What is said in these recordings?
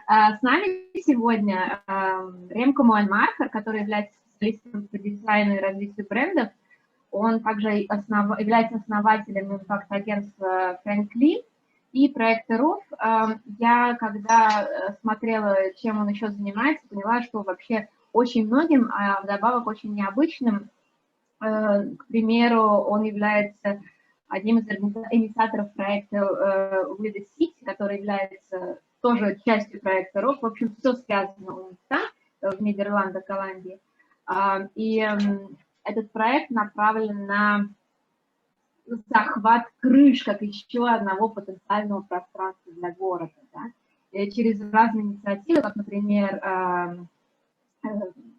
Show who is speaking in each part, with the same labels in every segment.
Speaker 1: С нами сегодня Ремко Моэн Маркар, который является специалистом по дизайну и развитию брендов. Он также является основателем импакт-агентства Фрэнк Ли и проекта ROEF. Я, когда смотрела, чем он еще занимается, поняла, что вообще очень многим, а вдобавок очень необычным. К примеру, он является одним из инициаторов проекта City, который является тоже частью проекта ROEF. В общем, все связано у них там, в Нидерландах, Голландии. И этот проект направлен на захват крыш, как еще одного потенциального пространства для города. Да? И через разные инициативы, как, например,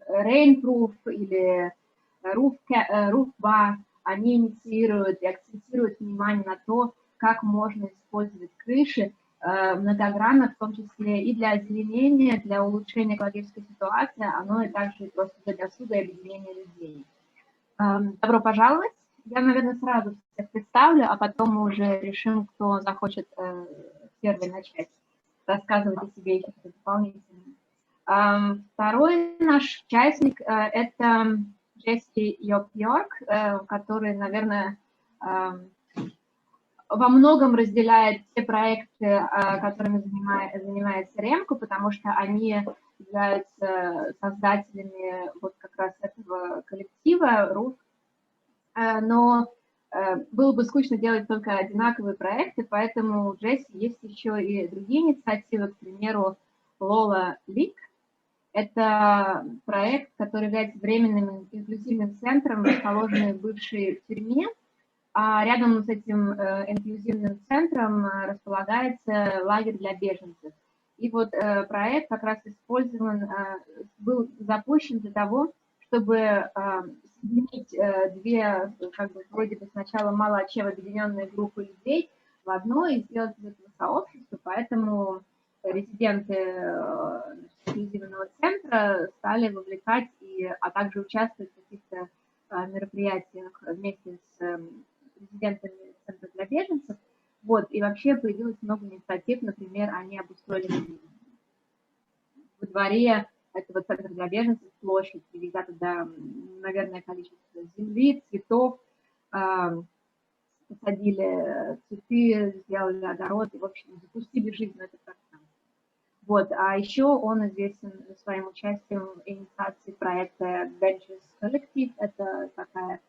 Speaker 1: Rainproof или Roof Bar, они инициируют и акцентируют внимание на то, как можно использовать крыши многогранно, в том числе и для озеленения, для улучшения экологической ситуации, оно и также просто для досуга и объединения людей. Добро пожаловать. Я, наверное, сразу всех представлю, а потом мы уже решим, кто захочет первый начать рассказывать о себе еще дополнительно. Второй наш участник – это Джесси Йоп Йорг, который, наверное, во многом разделяет те проекты, которыми занимается Ремко, потому что они являются создателями вот как раз этого коллектива ROEF. Но было бы скучно делать только одинаковые проекты, поэтому у Джесси есть еще и другие инициативы, к примеру, Lola Lik. Это проект, который является временным инклюзивным центром, расположенный в бывшей тюрьме. А рядом с этим инклюзивным центром располагается лагерь для беженцев. И вот проект как раз был запущен для того, чтобы соединить две, как бы, вроде бы сначала малоочево объединенные группы людей в одно и сделать из этого сообщество. Поэтому резиденты инклюзивного центра стали вовлекать, а также участвовать в каких-то мероприятиях вместе с резидентами центра для беженцев. Вот, и вообще появилось много инициатив, например, они обустроили во дворе этого центра для беженцев площадь, привезя туда, наверное, количество земли, цветов, посадили цветы, сделали огород, и, в общем, запустили жизнь на это пространство. Вот, а еще он известен своим участием в инициации проекта коллектив. Это такая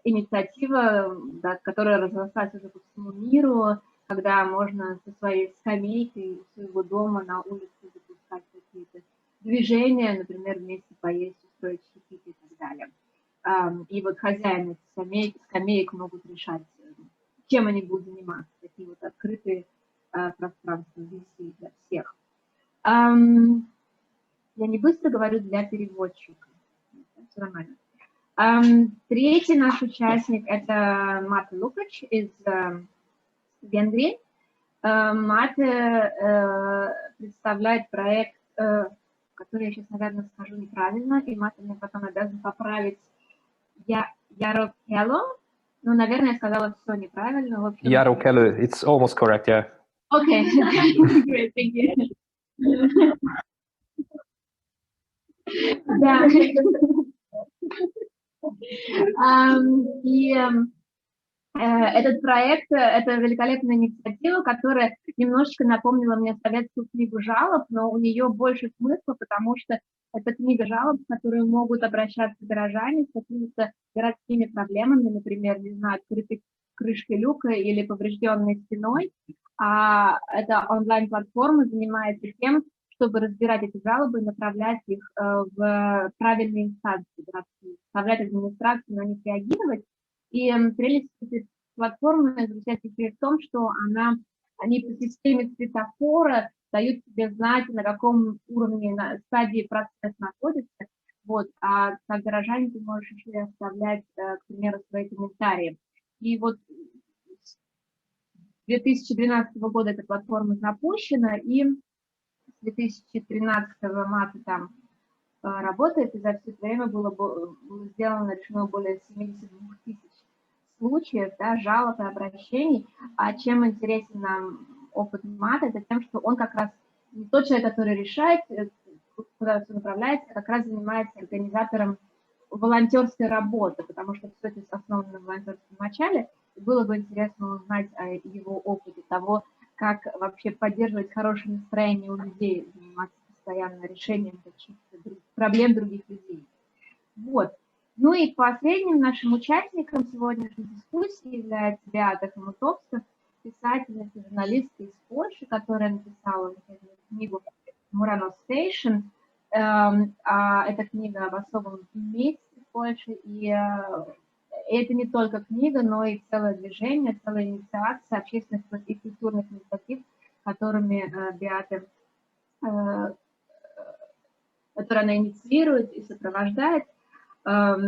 Speaker 1: инициатива, да, которая разрослась уже по всему миру, когда можно со своей скамейкой у своего дома на улице запускать какие-то движения, например, вместе поесть, устроить чаепитие и так далее. И вот хозяины скамеек могут решать, чем они будут заниматься. Такие вот открытые пространства здесь для всех. Я не быстро говорю для переводчика. Все нормально. Третий наш участник – это Мате Лукач из Венгрии. Мате представляет проект, который я сейчас, наверное, скажу неправильно, и Мате мне потом обязан поправить. Ярокело. Ну, наверное, я сказала все неправильно. В общем,
Speaker 2: Ярокело, it's almost correct, yeah.
Speaker 1: Okay, great, thank you. Да. И этот проект – это великолепная инициатива, которая немножечко напомнила мне советскую книгу жалоб, но у нее больше смысла, потому что это книга жалоб, в которую могут обращаться горожане с какими-то городскими проблемами, например, не знаю, открытой крышкой люка или поврежденной стеной. А эта онлайн-платформа занимается тем, чтобы разбирать эти жалобы и направлять их в правильные инстанции городские, заставлять администрацию на них реагировать. И прелесть этой платформы заключается в том, что они по системе светофора дают тебе знать, на каком уровне, на стадии процесс находится. Вот, а как горожанин ты можешь еще и оставлять, к примеру, свои комментарии. И вот с 2012 года эта платформа запущена, и с 2013 Мате там работает, и за все это время было решено более 72 тысяч случаев, да, жалоб и обращений. А чем интересен нам опыт Мате, это тем, что он как раз не тот человек, который решает, куда все направляется, а как раз занимается организатором волонтерской работы, потому что все это основано на волонтерском начале. Было бы интересно узнать о его опыте, того, как вообще поддерживать хорошее настроение у людей, заниматься постоянно решением каких-то проблем других людей. Вот. Ну и последним нашим участником сегодняшней дискуссии является Беате Хомотовска, писательница, журналистка из Польши, которая написала книгу «Muranów Station». Эта книга об особом месте в Польше, и это не только книга, но и целое движение, целая инициация общественных и культурных инициатив, которыми Беате, которые она инициирует и сопровождает. Я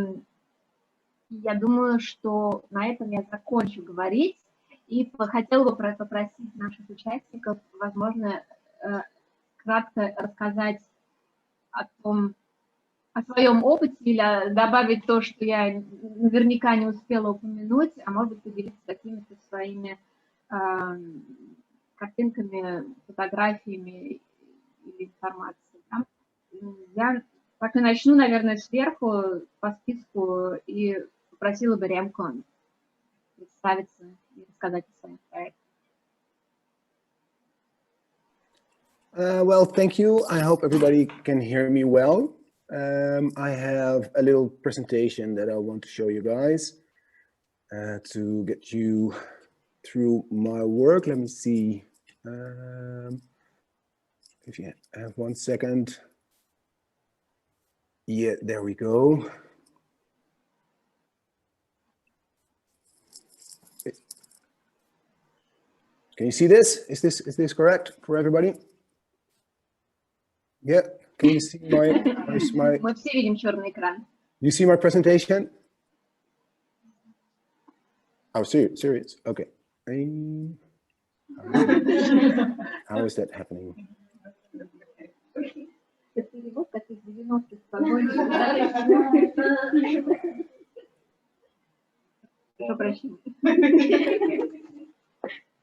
Speaker 1: думаю, что на этом я закончу говорить и хотела бы попросить наших участников, возможно, кратко рассказать о своем опыте или добавить то, что я наверняка не успела упомянуть, а может быть поделиться какими-то своими картинками, фотографиями или информацией. Да? Я так и начну, наверное, сверху по списку и попросила бы Ремко представиться и рассказать о своем проекте.
Speaker 3: Well, thank you. I hope everybody can hear me well. I have a little presentation that I want to show you guys to get you through my work. Let me see if you have 1 second. Yeah, there we go. Can you see this? Is this correct for everybody? Yeah, can you see my
Speaker 1: Мы все видим черный экран.
Speaker 3: You see my presentation? Oh, serious? Okay. How is that happening?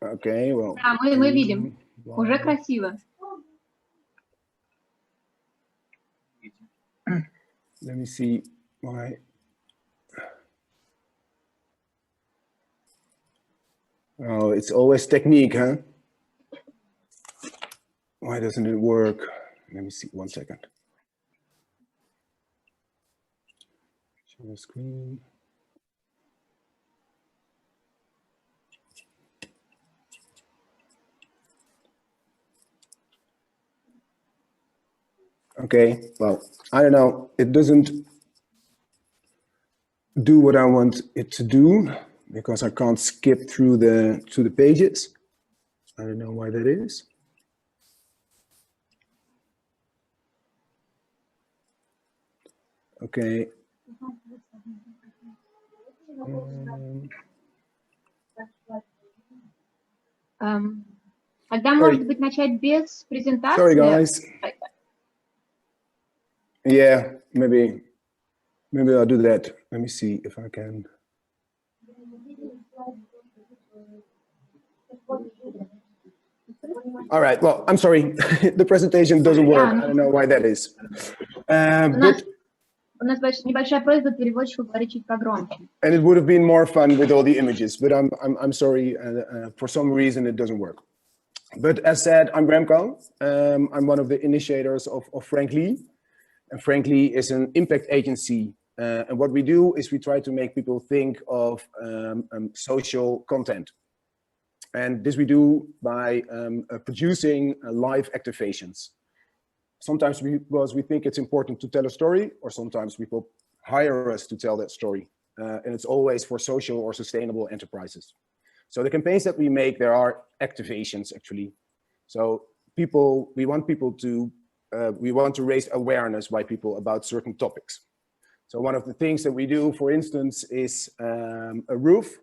Speaker 3: Okay, well.
Speaker 1: Да, мы видим. Уже красиво.
Speaker 3: Let me see my. Oh, it's always technique, huh? Why doesn't it work? Let me see, 1 second. Share the screen. Okay, well, I don't know. It doesn't do what I want it to do because I can't skip through the pages. I don't know why that is. Okay.
Speaker 1: Тогда, может быть, начать без презентации.
Speaker 3: Sorry, guys. Yeah, maybe I'll do that. Let me see if I can. All right, well, I'm sorry. The presentation doesn't work. I don't know why that is.
Speaker 1: У нас небольшая просьба переводчику говорить чуть погромче.
Speaker 3: And it would have been more fun with all the images, but I'm sorry. For some reason, it doesn't work. But as said, I'm Remko. I'm one of the initiators of Frэнk Li. And Frэнk Li is an impact agency. And what we do is we try to make people think of social content. And this we do by producing live activations. Sometimes because we think it's important to tell a story, or sometimes people hire us to tell that story. And it's always for social or sustainable enterprises. So the campaigns that we make, there are activations actually. So we want to raise awareness by people about certain topics. So one of the things that we do, for instance, is a ROEF.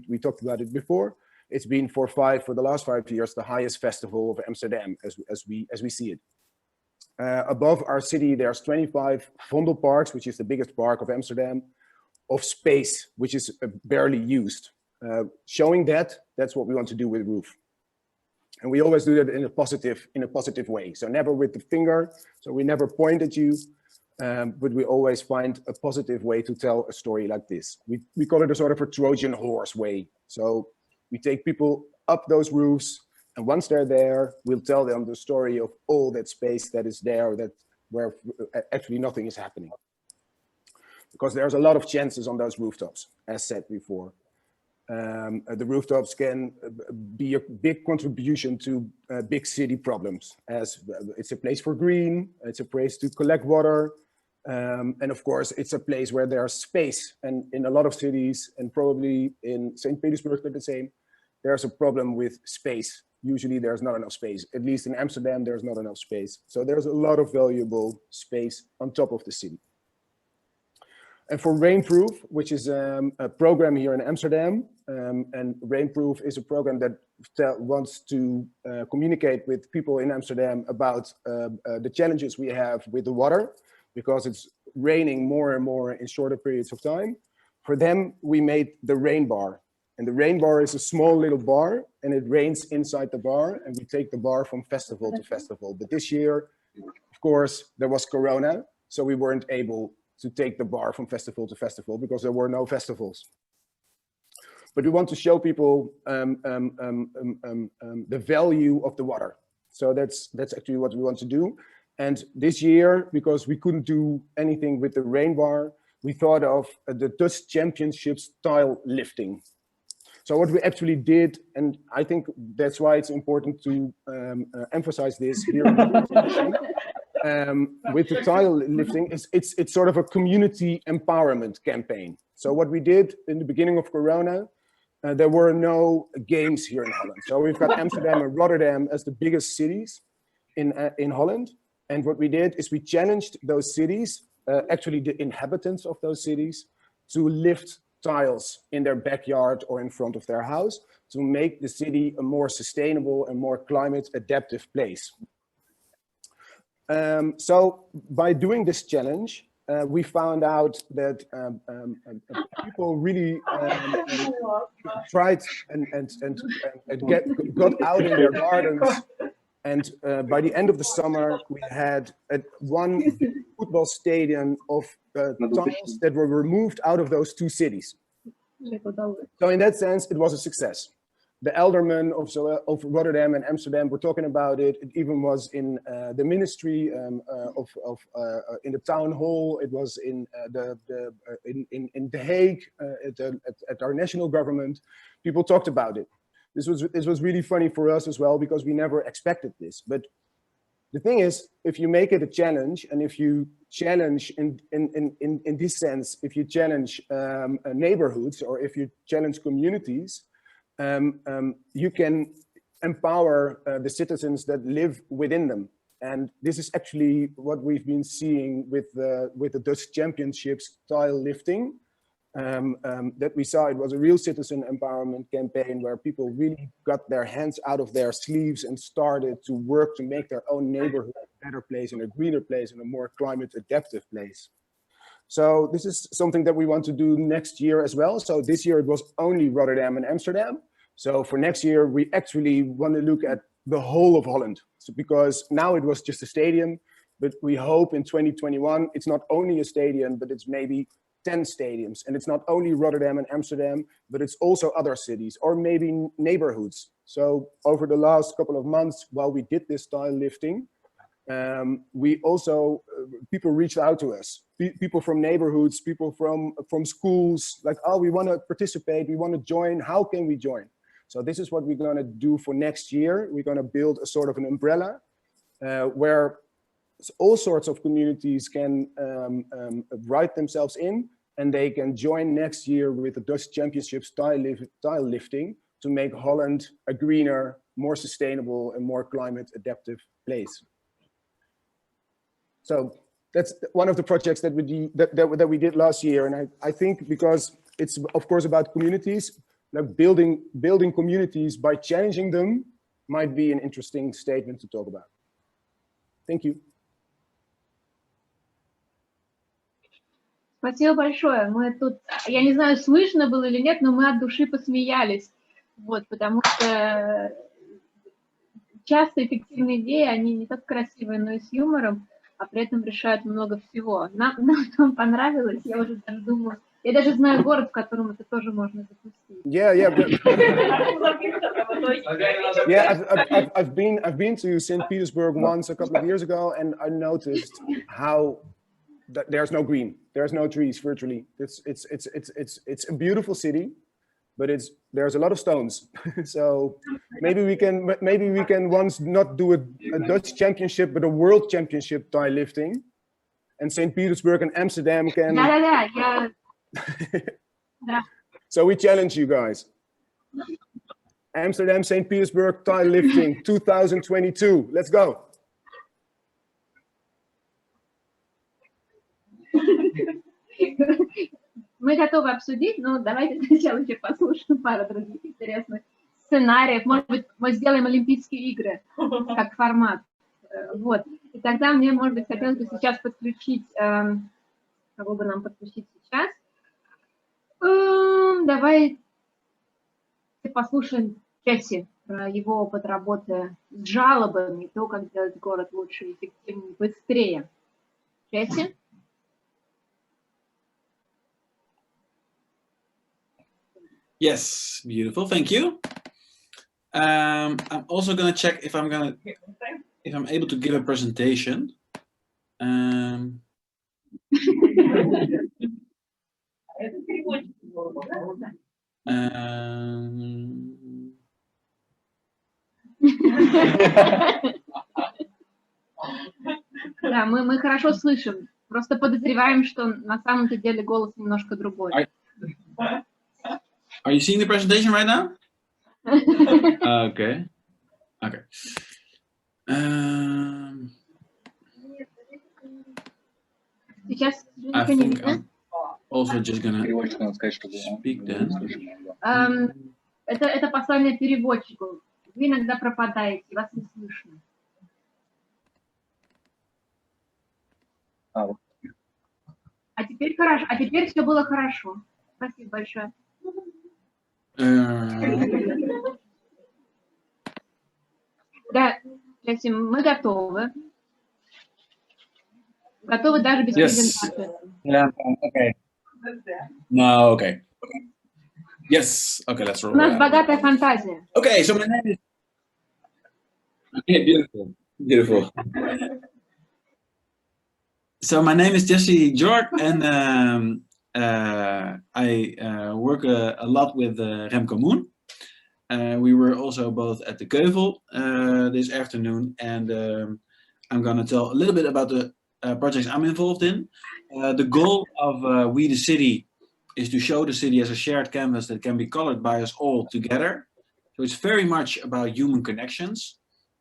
Speaker 3: We talked about it before. It's been for the last 5 years, the highest festival of Amsterdam as we see it. Above our city, there's 25 Vondelparks, which is the biggest park of Amsterdam, of space, which is barely used. Showing that's what we want to do with ROEF. And we always do that in a positive way. So never with the finger. So we never point at you, but we always find a positive way to tell a story like this. We call it a sort of a Trojan horse way. So we take people up those roofs, and once they're there, we'll tell them the story of all that space that is there, where actually nothing is happening. Because there's a lot of chances on those rooftops, as said before. The rooftops can be a big contribution to big city problems, as it's a place for green, it's a place to collect water, and of course it's a place where there's space. And in a lot of cities, and probably in St. Petersburg they're the same, there's a problem with space. Usually there's not enough space. At least in Amsterdam there's not enough space. So there's a lot of valuable space on top of the city. And for Rainproof, which is a program here in Amsterdam, and Rainproof is a program that wants to communicate with people in Amsterdam about the challenges we have with the water, because it's raining more and more in shorter periods of time. For them, we made the rain bar. And the rain bar is a small little bar, and it rains inside the bar, and we take the bar from festival to festival. But this year, of course, there was Corona, so we weren't able to take the bar from festival to festival because there were no festivals. But we want to show people the value of the water. So that's actually what we want to do. And this year, because we couldn't do anything with the rain bar, we thought of the Dutch Championships tile lifting. So what we actually did, and I think that's why it's important to emphasize this here in the presentation, with the tile lifting, it's sort of a community empowerment campaign. So what we did in the beginning of Corona, there were no games here in Holland. So we've got Amsterdam and Rotterdam as the biggest cities in Holland. And what we did is we challenged those cities, actually the inhabitants of those cities, to lift tiles in their backyard or in front of their house to make the city a more sustainable and more climate adaptive place. So by doing this challenge, we found out that people really tried and got out in their gardens. And by the end of the summer, we had one football stadium of tiles that were removed out of those two cities. So in that sense, it was a success. The aldermen of Rotterdam and Amsterdam were talking about it. It even was in the ministry in the town hall. It was in The Hague at our national government. People talked about it. This was really funny for us as well because we never expected this. But the thing is, if you make it a challenge, and if you challenge in this sense, if you challenge neighborhoods or if you challenge communities, you can empower the citizens that live within them. And this is actually what we've been seeing with the Dutch Championships tile lifting. That we saw it was a real citizen empowerment campaign where people really got their hands out of their sleeves and started to work to make their own neighborhood a better place and a greener place and a more climate adaptive place. So this is something that we want to do next year as well. So this year it was only Rotterdam and Amsterdam. So for next year, we actually want to look at the whole of Holland. So because now it was just a stadium, but we hope in 2021, it's not only a stadium, but it's maybe 10 stadiums. And it's not only Rotterdam and Amsterdam, but it's also other cities or maybe neighborhoods. So over the last couple of months, while we did this tile lifting, we also, people reached out to us, people from neighborhoods, people from schools, like, oh, we want to participate, we want to join, how can we join? So this is what we're going to do for next year. We're going to build a sort of an umbrella where all sorts of communities can write themselves in, and they can join next year with the Dutch Championships tile lifting to make Holland a greener, more sustainable and more climate adaptive place. So that's one of the projects that we did last year. And I think because it's of course about communities, like building communities by challenging them might be an interesting statement to talk about. Thank you.
Speaker 1: Спасибо большое. Мы тут, я не знаю, слышно было или нет, но мы от души посмеялись. Вот, потому что часто эффективные идеи, они не только красивые, но и с юмором, а при этом решают много всего. Нам там понравилось, я уже даже думаю, я даже знаю город, в котором это тоже можно запустить.
Speaker 3: Yeah, yeah. Yeah, I've been to St. Petersburg once a couple of years ago, and I noticed how there's no green, there's no trees virtually. It's a beautiful city, but there's a lot of stones. So maybe we can once not do a Dutch championship, but a world championship tie lifting, and St. Petersburg and Amsterdam can. So we challenge you guys. Amsterdam, St. Petersburg, tie lifting 2022. Let's go.
Speaker 1: Мы готовы обсудить, но давайте сначала еще послушаем пару других интересных сценариев. Может быть, мы сделаем Олимпийские игры как формат. Вот. И тогда мне, может быть, хотелось бы сейчас подключить, кого бы нам подключить сейчас. Давай послушаем Джесси про его опыт работы с жалобами, то, как сделать город лучше, эффективнее, быстрее. Джесси?
Speaker 4: Yes, beautiful. Thank you. I'm also going to check if I'm able to give a presentation.
Speaker 1: Да, мы хорошо слышим. Просто подозреваем, что на самом-то деле голос немножко другой.
Speaker 4: Are you seeing the presentation right now? Okay. Okay.
Speaker 1: Сейчас
Speaker 4: I think I'm also just gonna speak then.
Speaker 1: Это послание переводчику. Вы иногда пропадаете, вас не слышно. А теперь хорошо. А теперь все было хорошо. Спасибо большое. Да, Джесси, мы готовы. Готовы даже без презентации.
Speaker 4: Yeah, okay. No, okay. Yes, okay, let's roll.
Speaker 1: У нас богатая фантазия.
Speaker 4: Okay, so my name is. Okay, beautiful, beautiful. So my name is Jesse Yop Yorg, and I work a lot with Ремко Moэн. We were also both at the Keuvel this afternoon, and I'm going to tell a little bit about the projects I'm involved in. The goal of We the City is to show the city as a shared canvas that can be colored by us all together. So it's very much about human connections,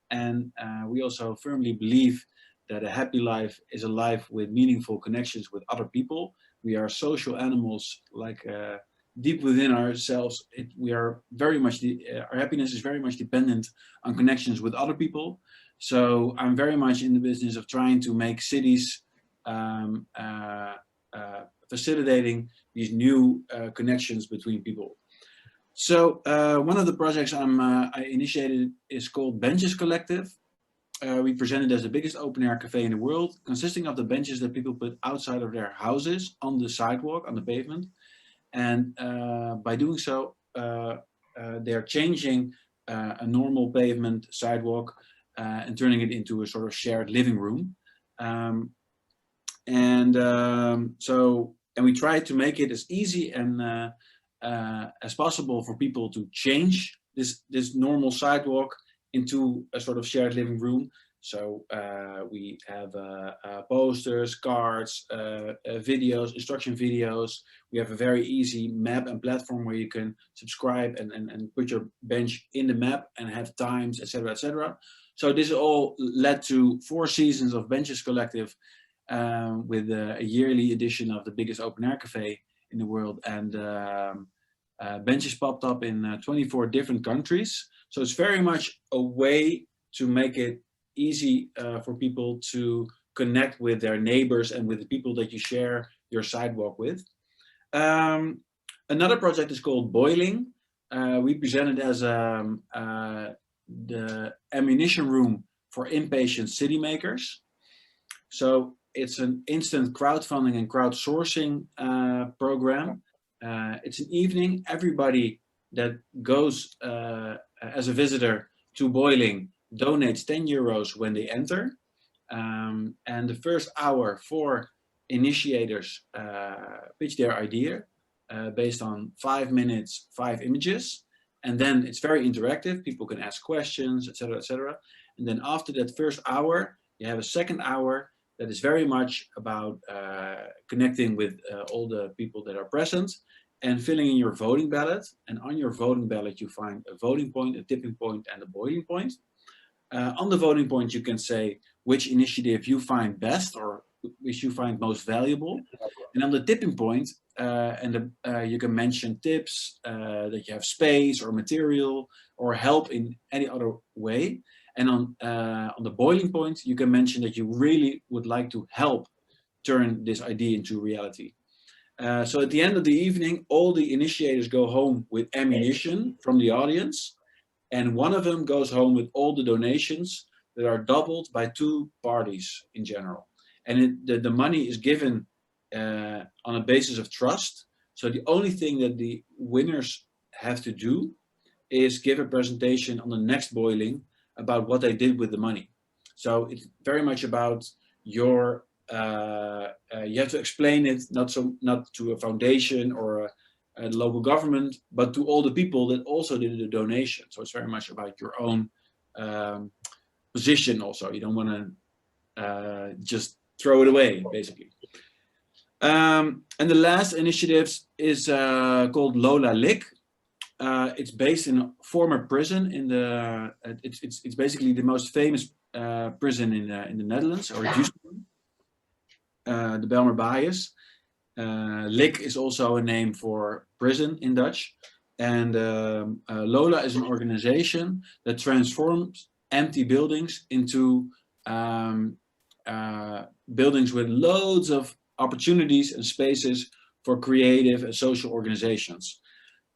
Speaker 4: and we also firmly believe that a happy life is a life with meaningful connections with other people. We are social animals, like deep within ourselves. We are very much our happiness is very much dependent on connections with other people. So I'm very much in the business of trying to make cities facilitating these new connections between people. So one of the projects I initiated is called Benches Collective. We presented as the biggest open-air cafe in the world, consisting of the benches that people put outside of their houses on the sidewalk, on the pavement. And by doing so, they're changing a normal pavement sidewalk and turning it into a sort of shared living room. And we try to make it as easy and as possible for people to change this normal sidewalk into a sort of shared living room. So we have posters, cards, videos, instruction videos. We have a very easy map and platform where you can subscribe and put your bench in the map and have times, etc., etc. So this all led to 4 seasons of Benches Collective with a yearly edition of the biggest open air cafe in the world. And benches popped up in 24 different countries. So it's very much a way to make it easy for people to connect with their neighbors and with the people that you share your sidewalk with. Another project is called Boiling. We presented as the ammunition room for impatient city makers. So it's an instant crowdfunding and crowdsourcing program. It's an evening. Everybody that goes as a visitor to Boiling donates 10 euros when they enter. And the first hour for initiators pitch their idea based on 5 minutes, 5 images. And then it's very interactive. People can ask questions, etc., etc. And then after that first hour, you have a second hour that is very much about connecting with all the people that are present and filling in your voting ballot. And on your voting ballot, you find a voting point, a tipping point, and a boiling point. On the voting point, you can say which initiative you find best or which you find most valuable. And on the tipping point, you can mention tips that you have space or material or help in any other way. And on the boiling point, you can mention that you really would like to help turn this idea into reality. So at the end of the evening, all the initiators go home with ammunition from the audience. And one of them goes home with all the donations that are doubled by 2 parties in general. And the money is given on a basis of trust. So the only thing that the winners have to do is give a presentation on the next boiling about what they did with the money. So it's very much about your, you have to explain it, not to a foundation or a local government, but to all the people that also did the donation. So it's very much about your own position also. You don't want to just throw it away, basically. And the last initiative is called Lola Lik. It's based in a former prison in the. It's basically the most famous prison in the Netherlands, or it used to be, the Bijlmer Bias. Lik is also a name for prison in Dutch, and Lola is an organization that transforms empty buildings into buildings with loads of opportunities and spaces for creative and social organizations.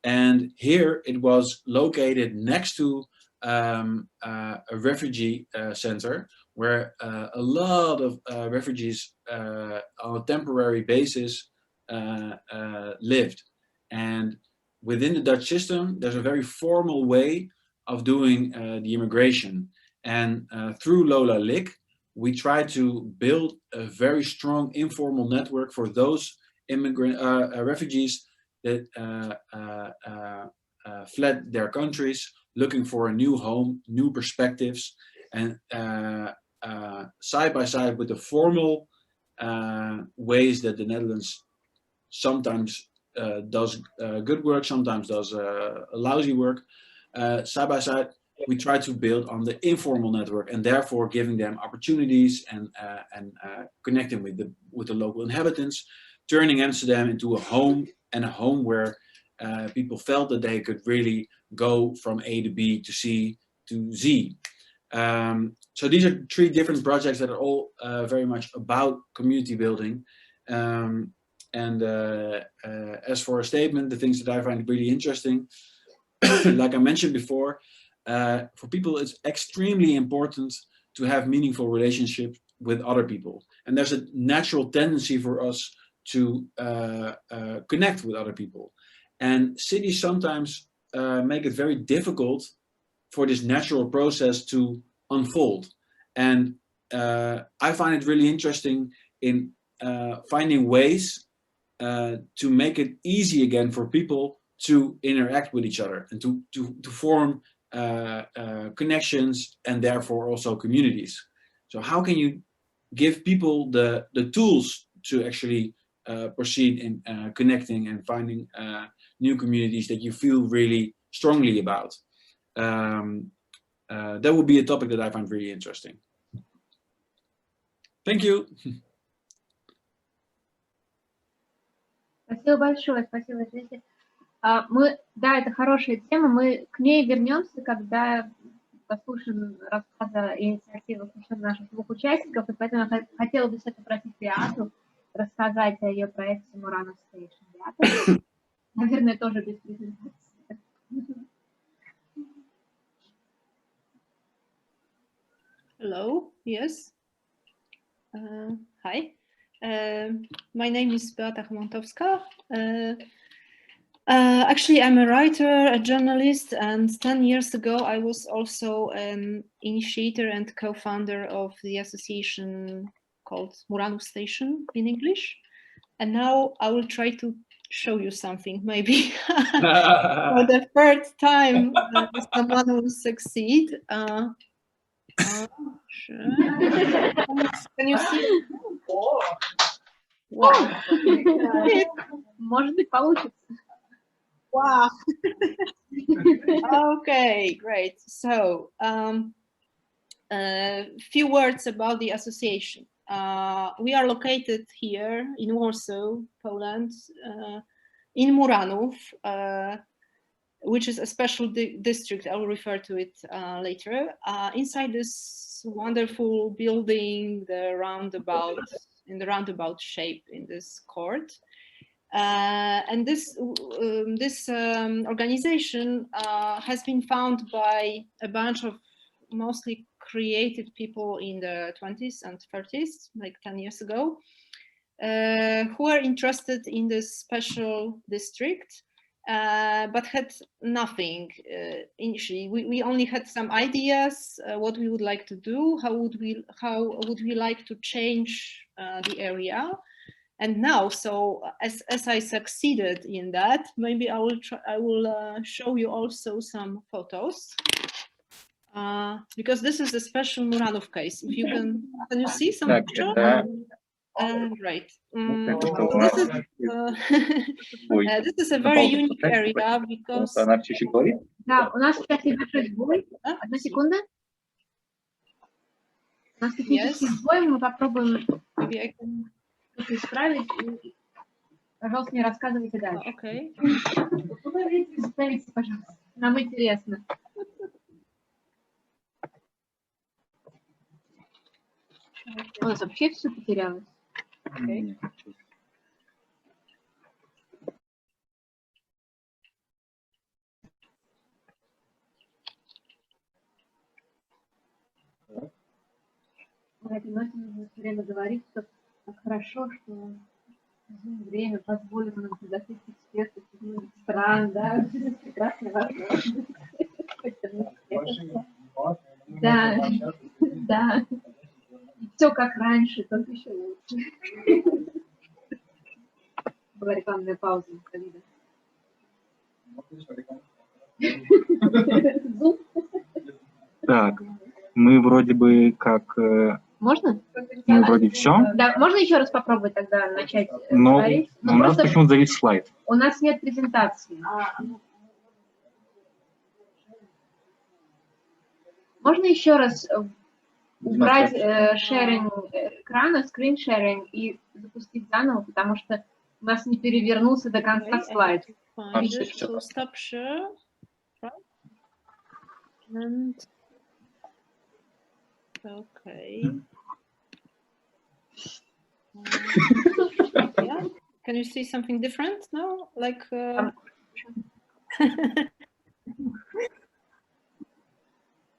Speaker 4: And here it was located next to a refugee center where a lot of refugees on a temporary basis lived. And within the Dutch system, there's a very formal way of doing the immigration. And through Lola Lik, we try to build a very strong informal network for those refugees that fled their countries, looking for a new home, new perspectives, and side by side with the formal ways that the Netherlands sometimes does good work, sometimes does lousy work, side by side, we try to build on the informal network, and therefore giving them opportunities and connecting with the local inhabitants, turning Amsterdam into a home, and a home where people felt that they could really go from A to B to C to Z. So these are 3 different projects that are all very much about community building. And as for a statement, the things that I find really interesting, like I mentioned before, for people, it's extremely important to have meaningful relationships with other people. And there's a natural tendency for us to connect with other people. And cities sometimes make it very difficult for this natural process to unfold. And I find it really interesting in finding ways to make it easy again for people to interact with each other and to form connections and therefore also communities. So how can you give people the tools to actually proceed in connecting and finding new communities that you feel really strongly about? That would be a topic that I find really interesting. Thank you.
Speaker 1: Спасибо большое, спасибо, Джесси. Да, это хорошая тема, мы к ней вернемся, когда послушаем рассказы и инициативы наших 2 участников, и поэтому я хотела бы сейчас попросить Беату рассказать о ее проекте Muranów Station. Беата, наверное, тоже без презентации.
Speaker 5: Hello, yes. Hi. My name is Beate Homotovska. Actually, I'm a writer, a journalist, and 10 years ago, I was also an initiator and co-founder of the association called Muranów Station in English. And now I will try to show you something, maybe for the third time someone will succeed. Sure. Can you see? Wow.
Speaker 1: Может быть, получится.
Speaker 5: Wow. Okay, great. So, few words about the association. We are located here in Warsaw, Poland, in Muranów, which is a special district. I will refer to it later. Inside this wonderful building, in the roundabout shape in this court. And this organization has been founded by a bunch of mostly creative people in the 20s and 30s, like 10 years ago, who are interested in this special district, but had nothing initially. We only had some ideas, what we would like to do, how would we like to change the area. And now, so as I succeeded in that, maybe I will show you also some photos, because this is a special Muranów case. If you can you see some picture? Right. This is a very unique area because.
Speaker 1: Да, у нас сейчас небольшой сбой. Одна секунда. У нас технический сбой, мы попробуем это исправить. Пожалуйста, не рассказывайте дальше.
Speaker 5: Okay.
Speaker 1: Остановитесь, пожалуйста. Нам интересно. У нас вообще все потерялось.
Speaker 5: Okay.
Speaker 1: На этой ноте нужно все время говорить, что так хорошо, что время позволило нам пригласить экспертов из многих стран, да, прекрасная возможность. Да, да. Все как раньше, только еще лучше. Была рекламная пауза на ковида.
Speaker 2: Так, мы вроде бы как...
Speaker 1: Можно?
Speaker 2: Мы вроде все.
Speaker 1: Да, можно еще раз попробовать тогда начать
Speaker 2: Но
Speaker 1: говорить?
Speaker 2: у нас почему-то завис слайд.
Speaker 1: У нас нет презентации. Можно еще раз убрать шеринг экрана, скриншеринг и запустить заново, потому что у нас не перевернулся до конца слайд.
Speaker 5: Stop share. And okay. Yeah. Can you see something different now? Like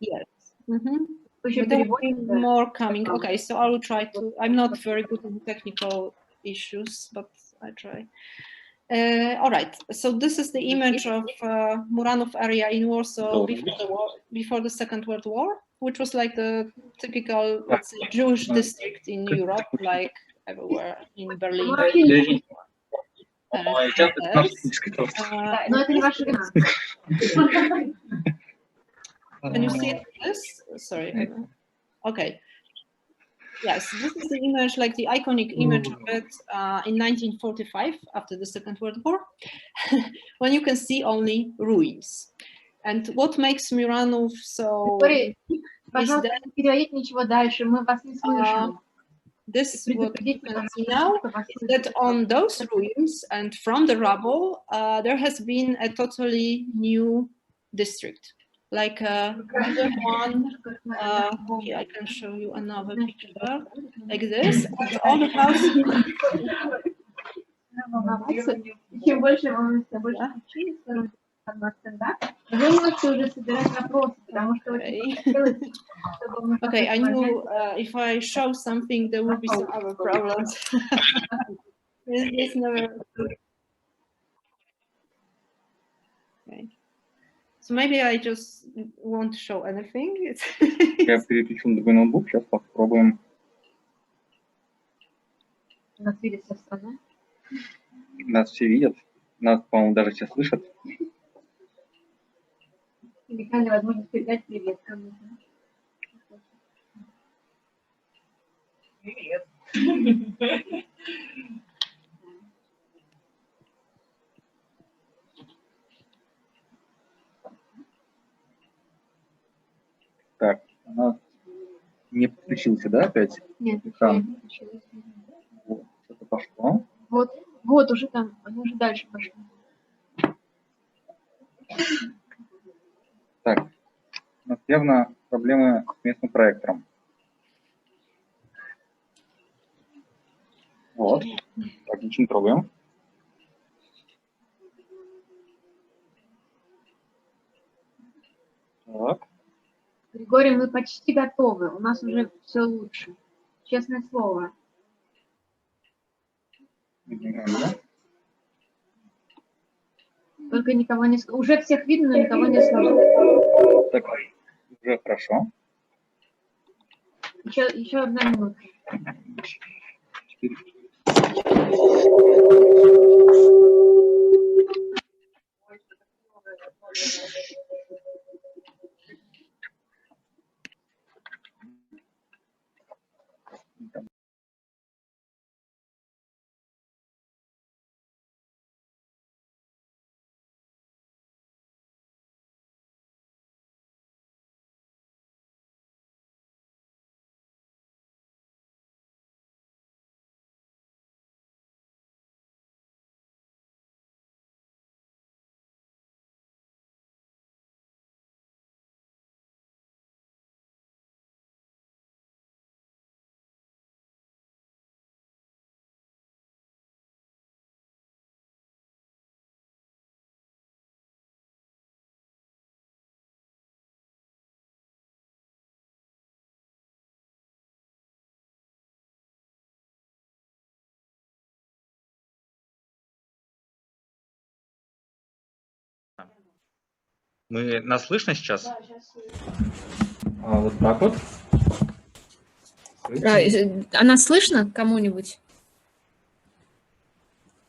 Speaker 5: yes. But there will be more coming. Okay, so I will try to. I'm not very good in technical issues, but I try. All right. So this is the image of Muranów area in Warsaw before the war, before the Second World War, which was like the typical, let's say, Jewish district in Europe, like everywhere in Berlin. Can you see this? Sorry. Okay. Yes, this is the image, like the iconic image of it in 1945, after the Second World War, when you can see only ruins. And what makes Muranów so...
Speaker 1: Пожалуйста, не переводите ничего дальше, мы вас не слышим.
Speaker 5: This what you can see now is that on those ruins and from the rubble, there has been a totally new district. Like another one, here I can show you another picture, like this. All the houses.
Speaker 1: Чем больше волнуется, больше стендап. Вы можете уже собирать вопросы, потому что очень хотелось, чтобы мы...
Speaker 5: Okay, I knew if I show something, there will be some other problems. This never... Okay. So maybe I just won't show anything.
Speaker 2: Я переключил на другой ноутбук, сейчас попробуем.
Speaker 1: Нас видят вся страна.
Speaker 2: Нас все видят, нас, по-моему, даже все слышат.
Speaker 1: Уникальная возможность передать привет кому-то. Привет.
Speaker 2: Так, у нас не подключился, да, опять?
Speaker 1: Нет,
Speaker 2: Экран.
Speaker 1: не подключилась.
Speaker 2: Вот, что-то пошло.
Speaker 1: Вот уже там, оно уже дальше пошло.
Speaker 2: Так, у нас явно проблемы с местным проектором. Вот. Так, ничего не трогаем. Так.
Speaker 1: Григорий, мы почти готовы. У нас уже все лучше. Честное слово. Только никого не... Уже всех видно, но никого не слышно.
Speaker 2: Так, уже хорошо.
Speaker 1: Еще одна минута.
Speaker 2: Нас слышно сейчас? Да, сейчас слышно. Вот так вот.
Speaker 6: А нас слышно кому-нибудь?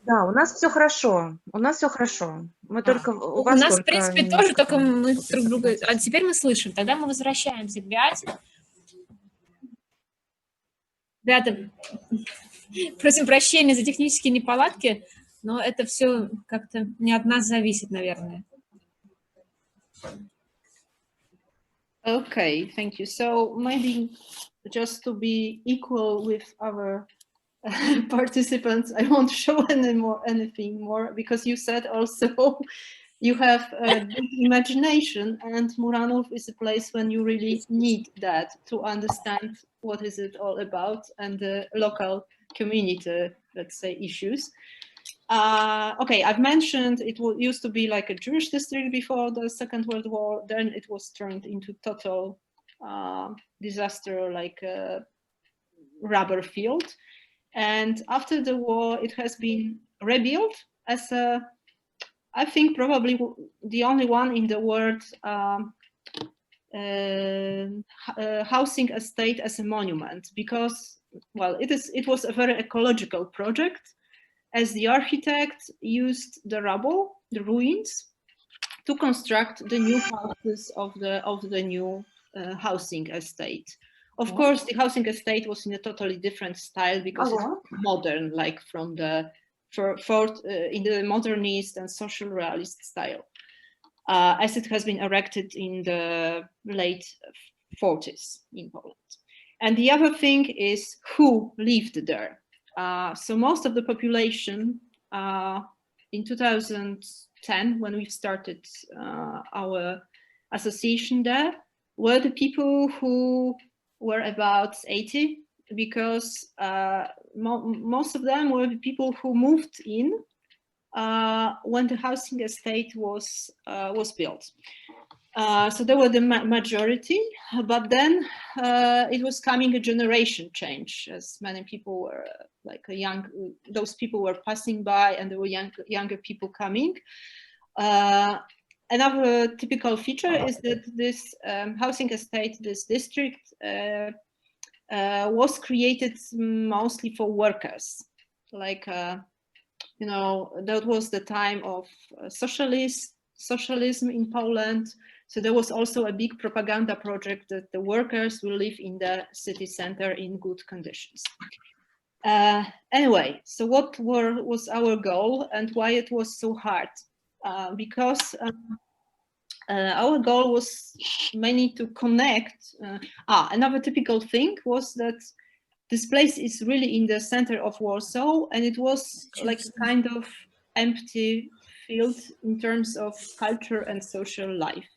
Speaker 7: Да, у нас все хорошо. У нас все хорошо. Мы только у
Speaker 6: нас,
Speaker 7: только
Speaker 6: в принципе, тоже, только мы друг друга... А теперь мы слышим. Тогда мы возвращаемся к Беате. Беата, просим прощения за технические неполадки, но это все как-то не от нас зависит, наверное.
Speaker 5: Okay, thank you. So maybe just to be equal with our participants, I won't show anything more because you said also you have a big imagination, and Muranów is a place when you really need that to understand what is it all about and the local community, let's say, issues. Okay, I've mentioned it used to be like a Jewish district before the Second World War. Then it was turned into total disaster, like a rubber field. And after the war, it has been rebuilt as a, I think probably the only one in the world housing estate as a monument, because, well, it was a very ecological project, as the architect used the rubble, the ruins, to construct the new houses of the new housing estate. Of course, the housing estate was in a totally different style because it's modern, like from the in the modernist and social realist style, as it has been erected in the late 40s in Poland. And the other thing is who lived there. So most of the population in 2010, when we started our association there, were the people who were about 80, because most of them were the people who moved in when the housing estate was built. So they were the majority, but then it was coming a generation change, as many people were like those people were passing by, and there were younger people coming. Another typical feature is that this housing estate, this district, was created mostly for workers. Like, you know, that was the time of socialism in Poland. So there was also a big propaganda project that the workers will live in the city center in good conditions. Anyway, so what was our goal and why it was so hard? Because our goal was mainly to connect. Another typical thing was that this place is really in the center of Warsaw, and it was like a kind of empty field in terms of culture and social life.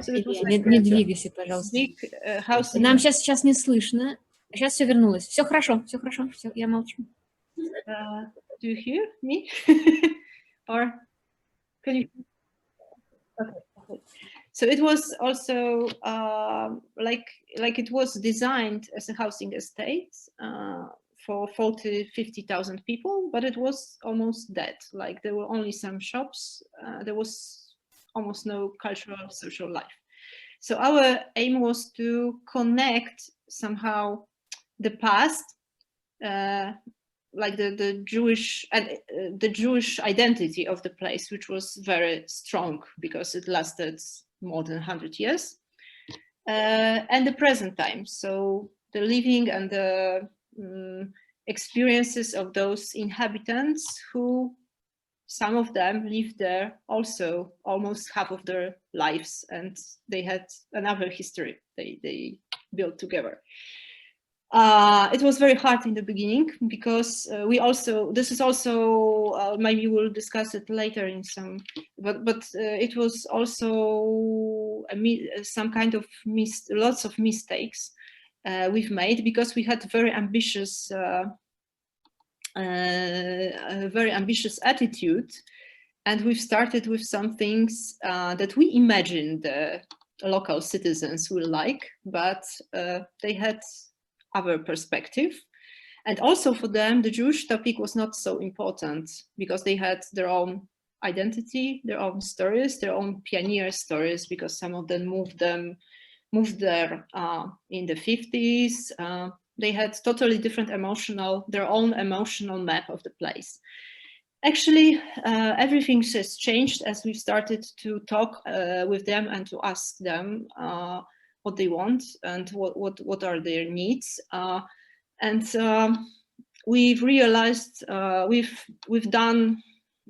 Speaker 5: So it was like
Speaker 6: не двигайся, пожалуйста.
Speaker 5: big house.
Speaker 6: Нам сейчас не слышно. Сейчас все вернулось. Все хорошо, все, я молчу.
Speaker 5: Do you hear me? Or can you? Okay. So it was also like it was designed as a housing estate for 50,000 people, but it was almost dead. Like there were only some shops. There was almost no cultural social life. So our aim was to connect somehow the past, like the Jewish identity of the place, which was very strong because it lasted more than 100 years, and the present time. So the living and the experiences of those inhabitants who, some of them lived there also almost half of their lives, and they had another history they built together. It was very hard in the beginning because this is also maybe we'll discuss it later in some, but it was also some kind of lots of mistakes we've made because we had very ambitious attitude, and we've started with some things that we imagined the local citizens will like, but they had other perspective. And also for them, the Jewish topic was not so important because they had their own identity, their own stories, their own pioneer stories, because some of them moved there in the 50s. They had totally different their own emotional map of the place. Actually, everything has changed as we started to talk with them and to ask them what they want and what are their needs. And we've realized we've done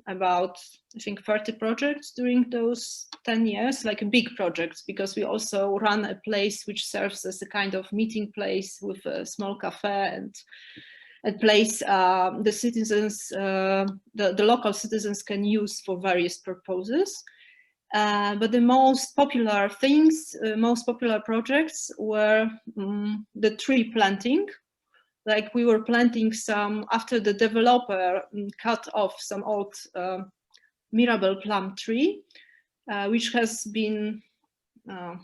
Speaker 5: about, I think, 30 projects during those 10 years, like big projects, because we also run a place which serves as a kind of meeting place with a small cafe and a place the citizens, the local citizens can use for various purposes. But the most popular projects were the tree planting. Like we were planting some, after the developer cut off some old Mirabel plum tree, which has been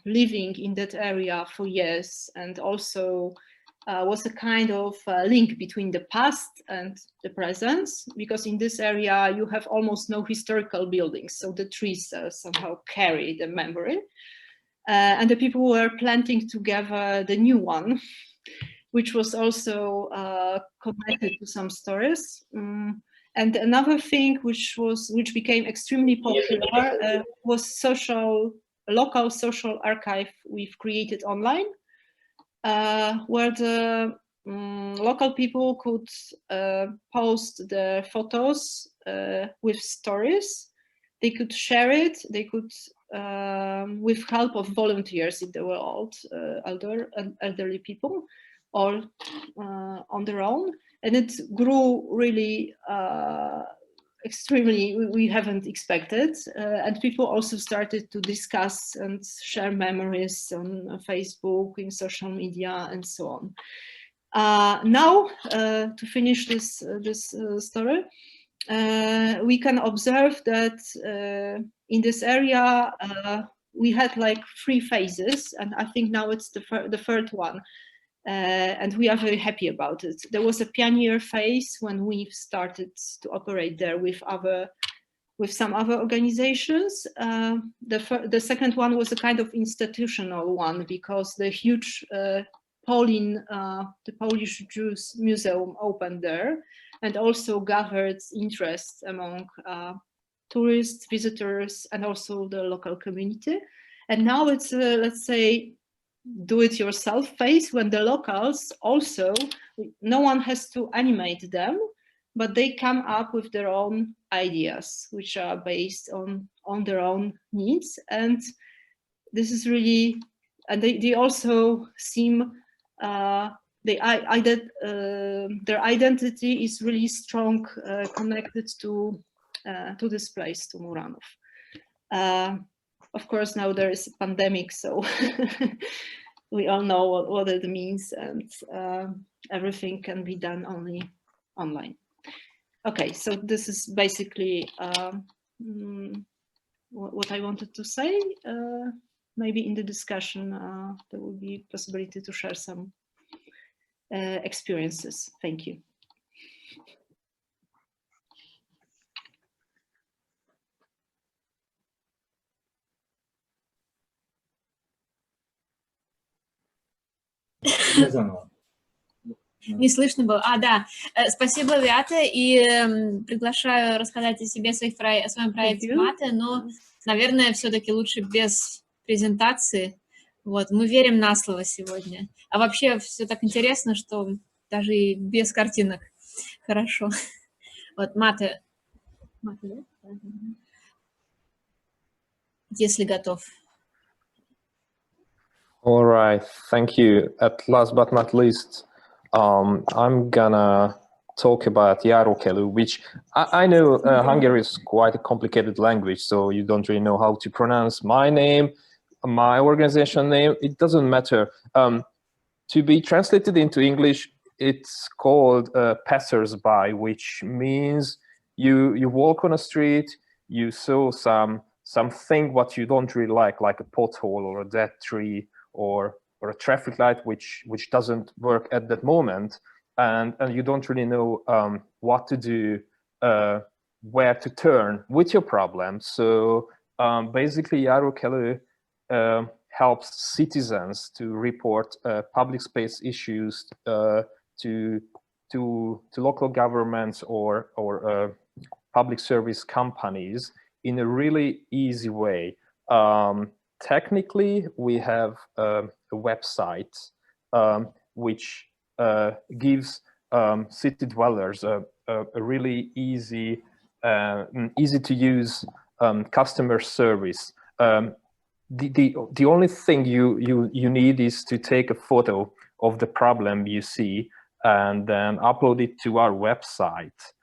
Speaker 5: living in that area for years, and also was a kind of link between the past and the present, because in this area you have almost no historical buildings, so the trees somehow carry the memory. And the people were planting together the new one, which was also connected to some stories. And another thing which became extremely popular was local social archive we've created online, where the local people could post their photos with stories. They could share it. They could, with help of volunteers, if they were elderly people, or on their own. And it grew really extremely, we haven't expected. And people also started to discuss and share memories on Facebook, in social media, and so on. Now, to finish this story, we can observe that in this area we had like 3 phases, and I think now it's the third one, and we are very happy about it. There was a pioneer phase when we started to operate there with some other organizations. The second one was a kind of institutional one, because the huge the Polish Jews Museum opened there, and also gathered interest among tourists, visitors, and also the local community. And now it's let's say do-it-yourself phase, when the locals also, no one has to animate them, but they come up with their own ideas, which are based on their own needs. And this is really, and they also seem, their identity is really strong, connected to this place, to Muranów. Of course, now there is a pandemic, so we all know what it means, and everything can be done only online. Okay, so this is basically what I wanted to say. Maybe in the discussion there will be possibility to share some experiences. Thank you.
Speaker 6: Не слышно было. Да. Спасибо, Беате, и приглашаю рассказать о себе, о своем проекте Мате, но, наверное, все-таки лучше без презентации. Вот, мы верим на слово сегодня. А вообще все так интересно, что даже и без картинок хорошо. Вот, Мате, да? Если готов.
Speaker 8: All right, thank you. At last but not least, I'm gonna talk about Járókelő, which I know Hungary is quite a complicated language, so you don't really know how to pronounce my name, my organization name. It doesn't matter. To be translated into English, it's called passers-by, which means you walk on a street, you saw something what you don't really like a pothole or a dead tree, or a traffic light which doesn't work at that moment, and you don't really know what to do, where to turn with your problem. So basically, Járókelő helps citizens to report public space issues to local governments or public service companies in a really easy way. Technically, we have a website which gives city dwellers a really easy to use customer service. The only thing you need is to take a photo of the problem you see and then upload it to our website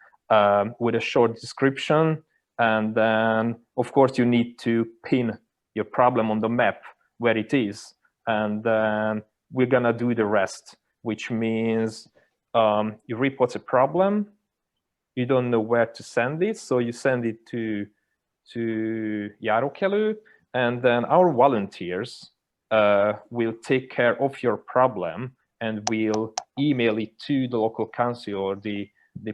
Speaker 8: with a short description, and then of course you need to pin your problem on the map where it is, and then we're gonna do the rest, which means you report a problem, you don't know where to send it, so you send it to Járókelő, and then our volunteers will take care of your problem and will email it to the local council or the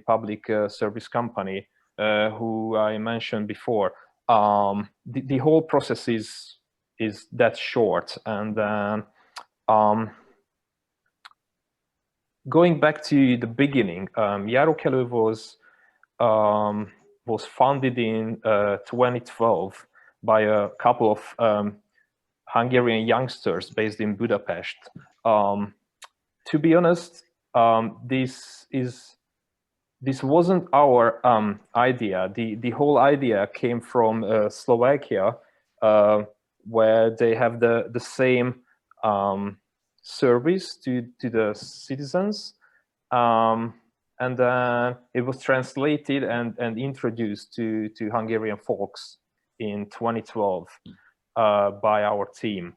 Speaker 8: public service company who I mentioned before. The whole process is that short. And then going back to the beginning, Járókelő was founded in 2012 by a couple of Hungarian youngsters based in Budapest. To be honest, this wasn't our idea. The whole idea came from Slovakia, where they have the same service to the citizens, and then it was translated and introduced to Hungarian folks in 2012 by our team.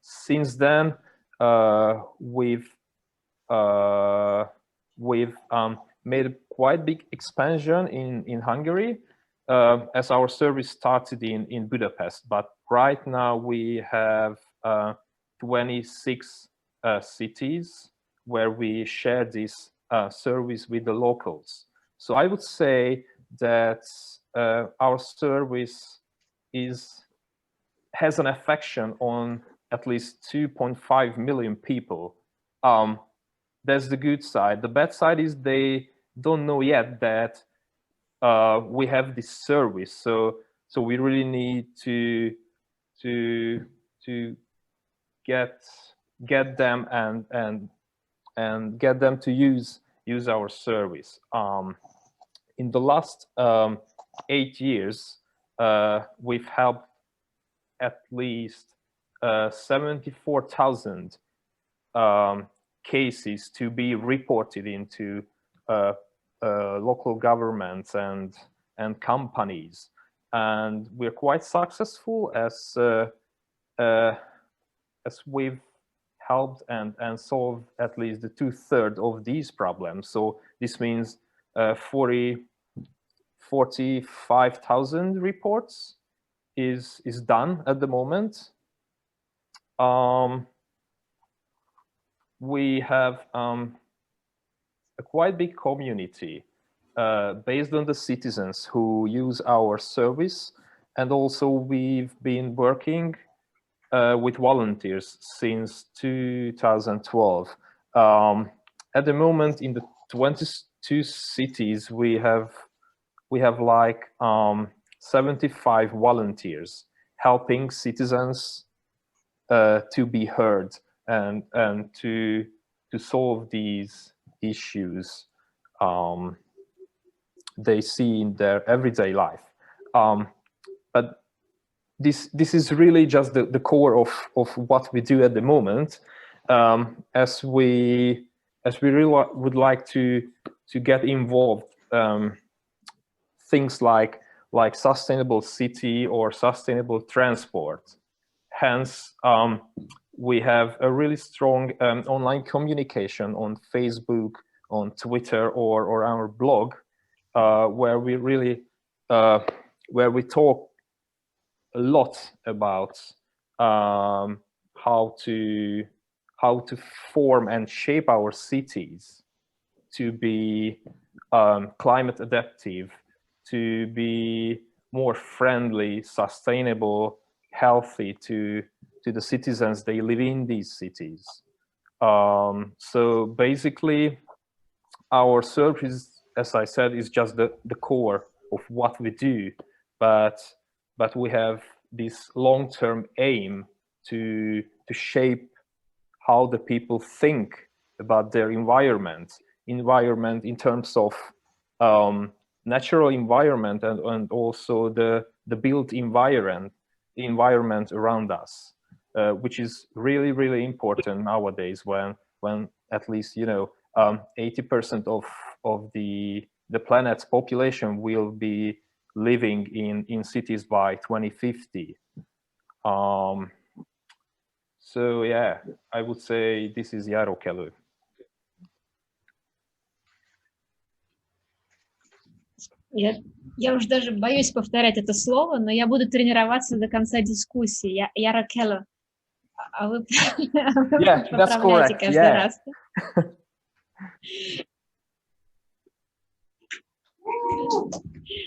Speaker 8: Since then, we've made quite big expansion in Hungary, as our service started in Budapest. But right now we have 26 cities where we share this service with the locals. So I would say that our service has an affection on at least 2.5 million people. That's the good side. The bad side is they don't know yet that we have this service. So we really need to get them and get them to use our service. In the last 8 years, we've helped at least 74,000 cases to be reported into local governments and companies, and we're quite successful as we've helped and solved at least the 2/3 of these problems. So this means 45,000 reports is done at the moment. We have a quite big community based on the citizens who use our service, and also we've been working with volunteers since 2012. At the moment, in the 22 cities, we have like 75 volunteers helping citizens to be heard and to solve these issues they see in their everyday life. But this is really just the core of what we do at the moment, as we really would like to get involved things like sustainable city or sustainable transport. Hence, we have a really strong online communication on Facebook, on Twitter, or our blog, where we really where we talk a lot about how to form and shape our cities to be climate adaptive, to be more friendly, sustainable, healthy to the citizens they live in these cities. So basically, our service, as I said, is just the core of what we do, but we have this long-term aim to shape how the people think about their environment in terms of natural environment and also the built environment around us, which is really, really important nowadays when at least 80% of the planet's population will be living in cities by 2050. So yeah, I would say this is Jarokelu.
Speaker 6: Я уже даже боюсь повторять это слово, но я буду тренироваться до конца дискуссии. Jarokelu. А вы поправляете каждый раз.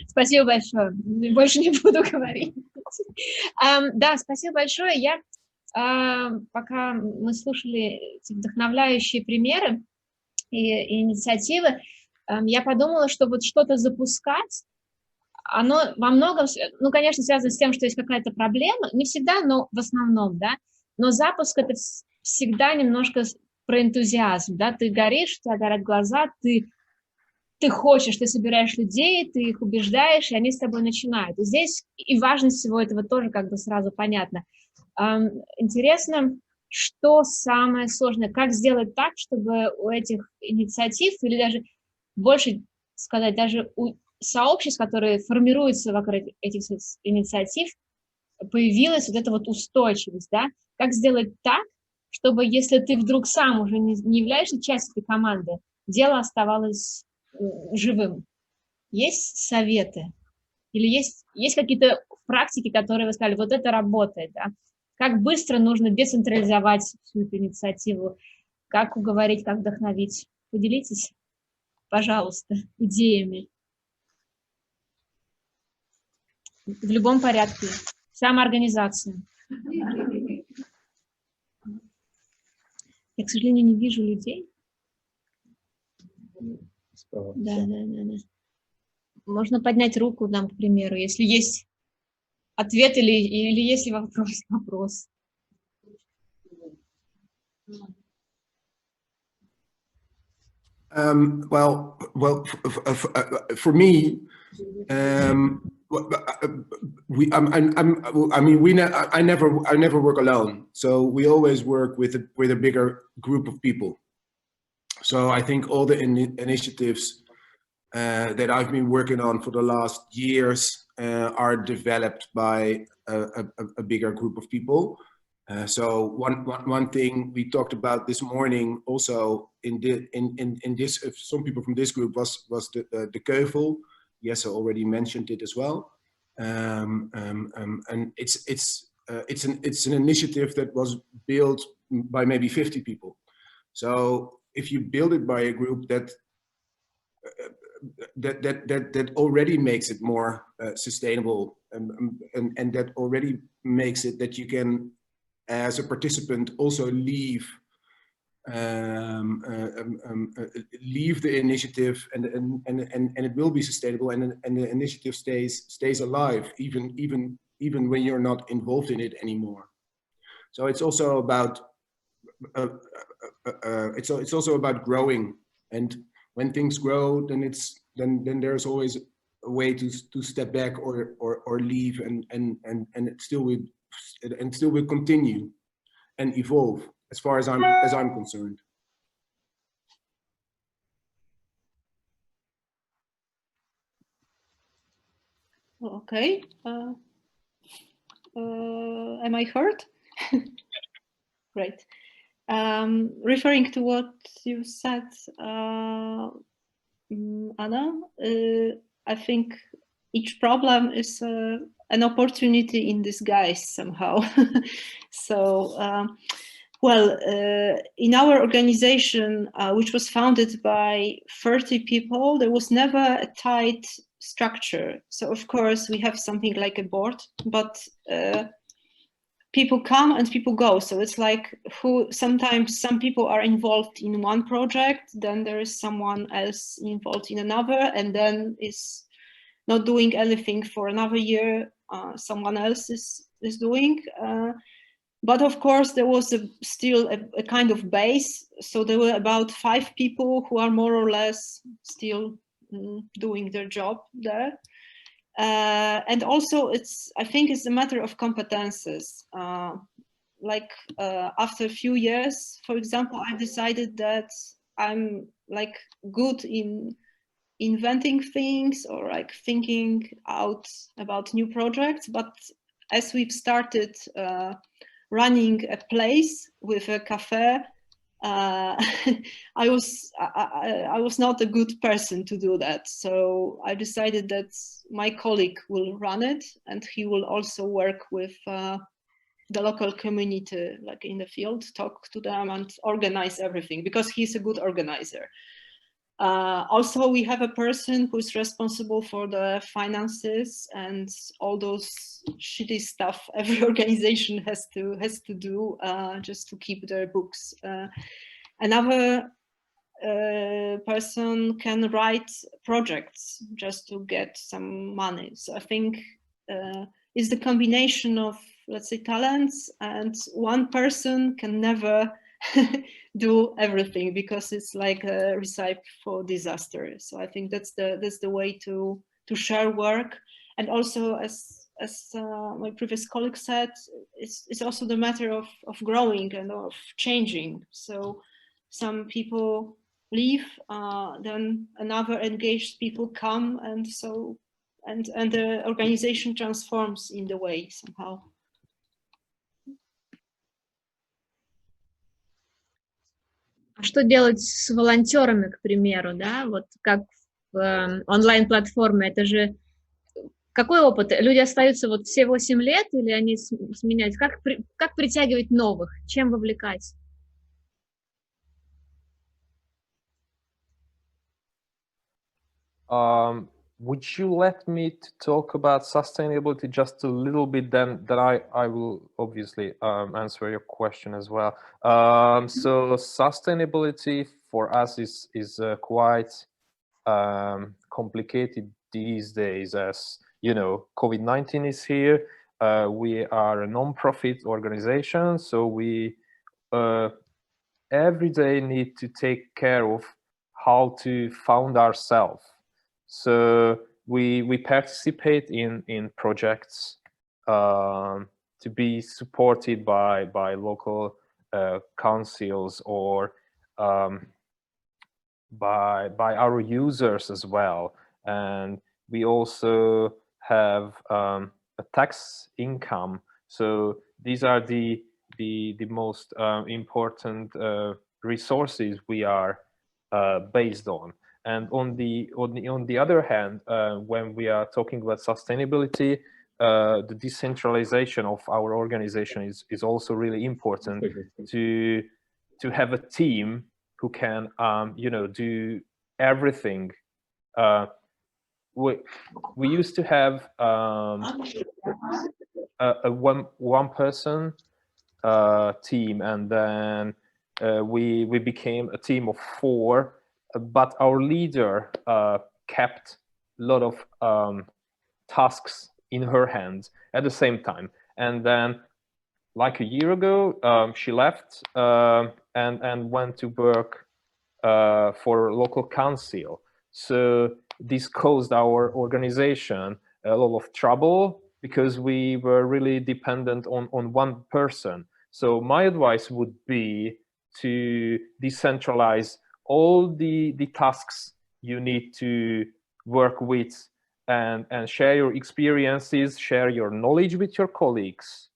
Speaker 6: Спасибо большое. Больше не буду говорить. Да, спасибо большое. Пока мы слушали эти вдохновляющие примеры и инициативы, я подумала, что вот что-то запускать, оно во многом, конечно, связано с тем, что есть какая-то проблема, не всегда, но в основном, да, но запуск — это всегда немножко про энтузиазм, да, ты горишь, у тебя горят глаза, ты хочешь, ты собираешь людей, ты их убеждаешь, и они с тобой начинают. И здесь и важность всего этого тоже как бы сразу понятна. Интересно, что самое сложное, как сделать так, чтобы у этих инициатив, или даже больше сказать, даже у сообществ, которые формируются вокруг этих инициатив, появилась вот эта вот устойчивость, да? Как сделать так, чтобы если ты вдруг сам уже не являешься частью этой команды, дело оставалось живым. Есть советы? Или есть какие-то практики, которые вы сказали, вот это работает, да? Как быстро нужно децентрализовать всю эту инициативу? Как уговорить, как вдохновить? Поделитесь, пожалуйста, идеями. В любом порядке. Самоорганизация. Я, к сожалению, не вижу людей. Да. Можно поднять руку нам, к примеру, если есть ответ или если вопрос.
Speaker 3: For me, I never work alone. So we always work with a bigger group of people. So I think all the initiatives that I've been working on for the last years are developed by a bigger group of people. So one thing we talked about this morning also in this some people from this group was the Keuvel. Yes, I already mentioned it as well. And it's an initiative that was built by maybe 50 people. So if you build it by a group that already makes it more sustainable, and that already makes it that you can, as a participant, also leave the initiative, and it will be sustainable, and the initiative stays alive even when you're not involved in it anymore. So it's also about it's also about growing, and when things grow, then there's always a way to step back or leave, and it still will continue and evolve as far as I'm concerned.
Speaker 5: Okay. Am I heard? Great. Referring to what you said, Anna, I think each problem is an opportunity in disguise somehow. So, in our organization, which was founded by 30 people, there was never a tight structure. So, of course, we have something like a board, but people come and people go. So it's like sometimes some people are involved in one project, then there is someone else involved in another, and then is not doing anything for another year. Someone else is doing. But of course, there was still a kind of base. So there were about 5 people who are more or less still doing their job there. And also, I think it's a matter of competences. After a few years, for example, I decided that I'm like good in inventing things or like thinking out about new projects. But as we've started running a place with a cafe, I was not a good person to do that. So I decided that my colleague will run it, and he will also work with the local community, like in the field, talk to them and organize everything, because he's a good organizer. Also, we have a person who is responsible for the finances and all those shitty stuff every organization has to do just to keep their books. Another person can write projects just to get some money. So I think it's the combination of, let's say, talents, and one person can never do everything, because it's like a recipe for disaster. So I think that's the way to share work. And also, as my previous colleague said, it's also the matter of growing and of changing. So some people leave, then another engaged people come, and so and the organization transforms in the way somehow.
Speaker 6: А что делать с волонтерами, к примеру, да? Вот как онлайн-платформы, это же какой опыт? Люди остаются вот все 8 лет или они сменяются? Как притягивать новых? Чем вовлекать?
Speaker 8: Would you let me to talk about sustainability just a little bit, then I will obviously answer your question as well. So sustainability for us is quite complicated these days, as you know, COVID-19 is here. We are a non-profit organization, so we every day need to take care of how to found ourselves. So we participate in projects to be supported by local councils or by our users as well, and we also have a tax income. So these are the most important resources we are based on. And on the other hand, when we are talking about sustainability, the decentralization of our organization is also really important to have a team who can you know, do everything. We used to have a one person team, and then we became a team of 4. But our leader kept a lot of tasks in her hands at the same time. And then, like a year ago, she left and went to work for a local council. So this caused our organization a lot of trouble because we were really dependent on one person. So my advice would be to decentralize all the tasks you need to work with, and share your experiences, share your knowledge with your colleagues,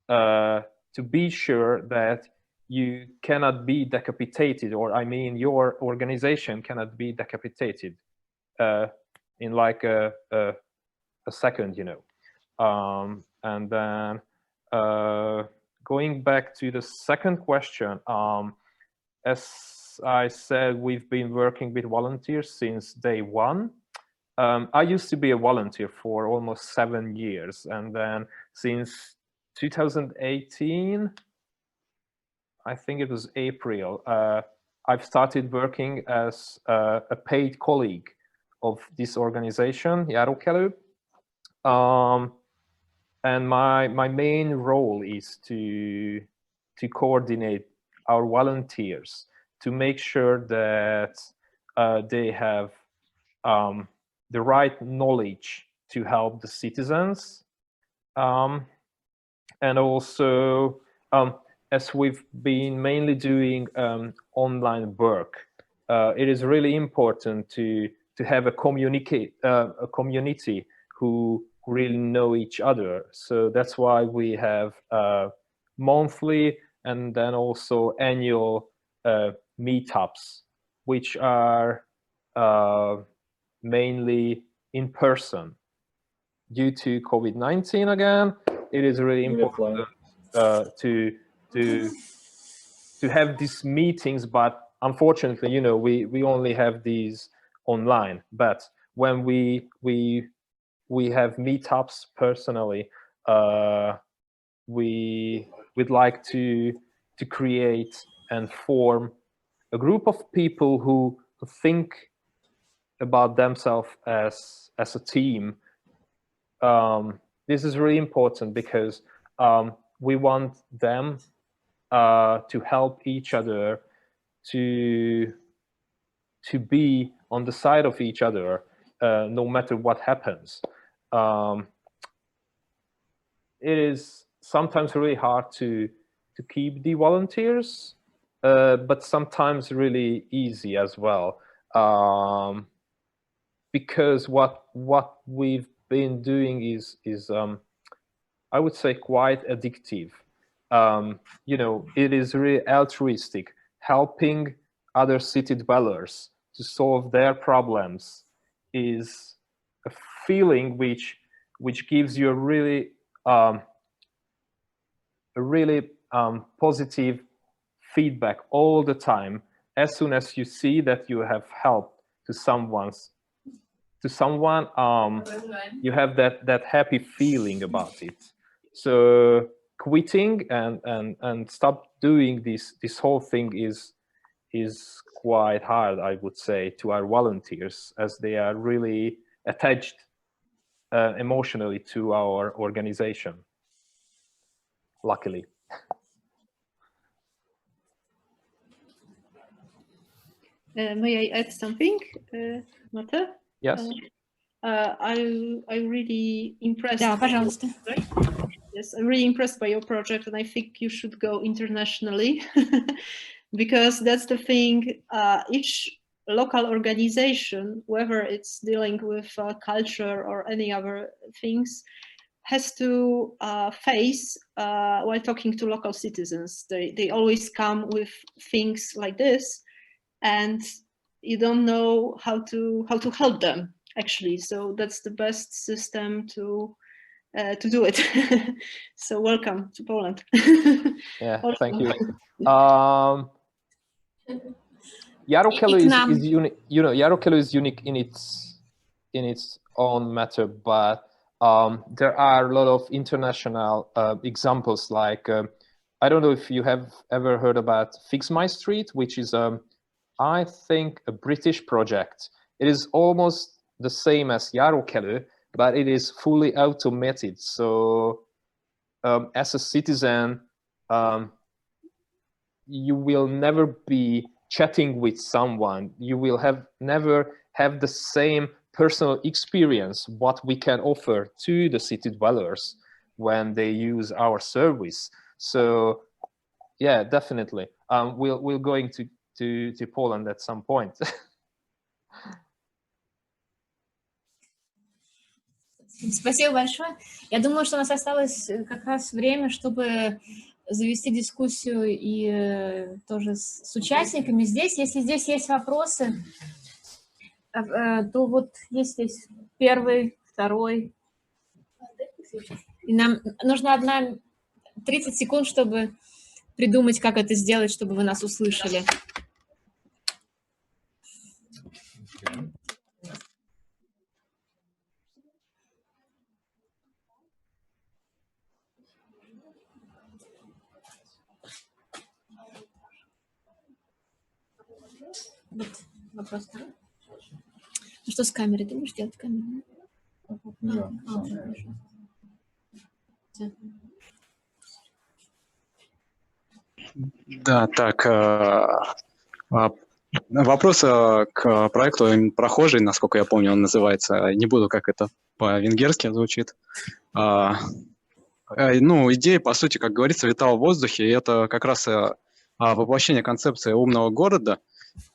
Speaker 8: to be sure that you cannot be decapitated, or I mean your organization cannot be decapitated in like a second, you know. And then going back to the second question, as I said, we've been working with volunteers since day one. I used to be a volunteer for almost 7 years, and then since 2018, I think it was April, I've started working as a paid colleague of this organization, ROEF. And my main role is to coordinate our volunteers, to make sure that they have the right knowledge to help the citizens. And also, as we've been mainly doing online work, it is really important to have a community who really know each other. So that's why we have monthly and then also annual meetups, which are mainly in person. Due to COVID-19 again, it is really important to have these meetings, but unfortunately, you know, we only have these online. But when we have meetups personally, we'd like to create and form a group of people who think about themselves as a team. This is really important because we want them to help each other, to be on the side of each other, no matter what happens. It is sometimes really hard to keep the volunteers, but sometimes really easy as well, because what we've been doing is I would say quite addictive. You know, it is really altruistic, helping other city dwellers to solve their problems, is a feeling which gives you a really positive feedback all the time. As soon as you see that you have helped to someone, you have that happy feeling about it. So quitting and stop doing this whole thing is quite hard, I would say, to our volunteers, as they are really attached emotionally to our organization, luckily.
Speaker 5: May I add something, Mate?
Speaker 8: Yes.
Speaker 5: I'm really impressed.
Speaker 6: Да, пожалуйста.
Speaker 5: Yes, I'm really impressed by your project, and I think you should go internationally because that's the thing. Each local organization, whether it's dealing with culture or any other things, has to face while talking to local citizens. They always come with things like this, and you don't know how to help them actually. So that's the best system to do it. So welcome to Poland.
Speaker 8: Yeah, thank you. Jarokelu is unique. You know, Jarokelu is unique in its own matter, but there are a lot of international examples. Like I don't know if you have ever heard about Fix My Street, which is I think a British project. It is almost the same as Jarokelu, but it is fully automated. So as a citizen, you will never be chatting with someone. You will never have the same personal experience what we can offer to the city dwellers when they use our service. So yeah, definitely. We're going to Poland at some point.
Speaker 6: Спасибо большое. Я думаю, что у нас осталось как раз время, чтобы завести дискуссию и тоже с участниками здесь. Если здесь есть вопросы, то вот есть здесь первый, второй. И нам нужно 30 секунд, чтобы придумать, как это сделать, чтобы вы нас услышали. Вот вопрос второй. Ну что с камерой? Ты будешь делать камеру?
Speaker 9: Да, так, вопрос к проекту «Прохожий», насколько я помню, он называется. Не буду, как это по-венгерски звучит. Ну, идея, по сути, как говорится, витала в воздухе, и это как раз воплощение концепции умного города.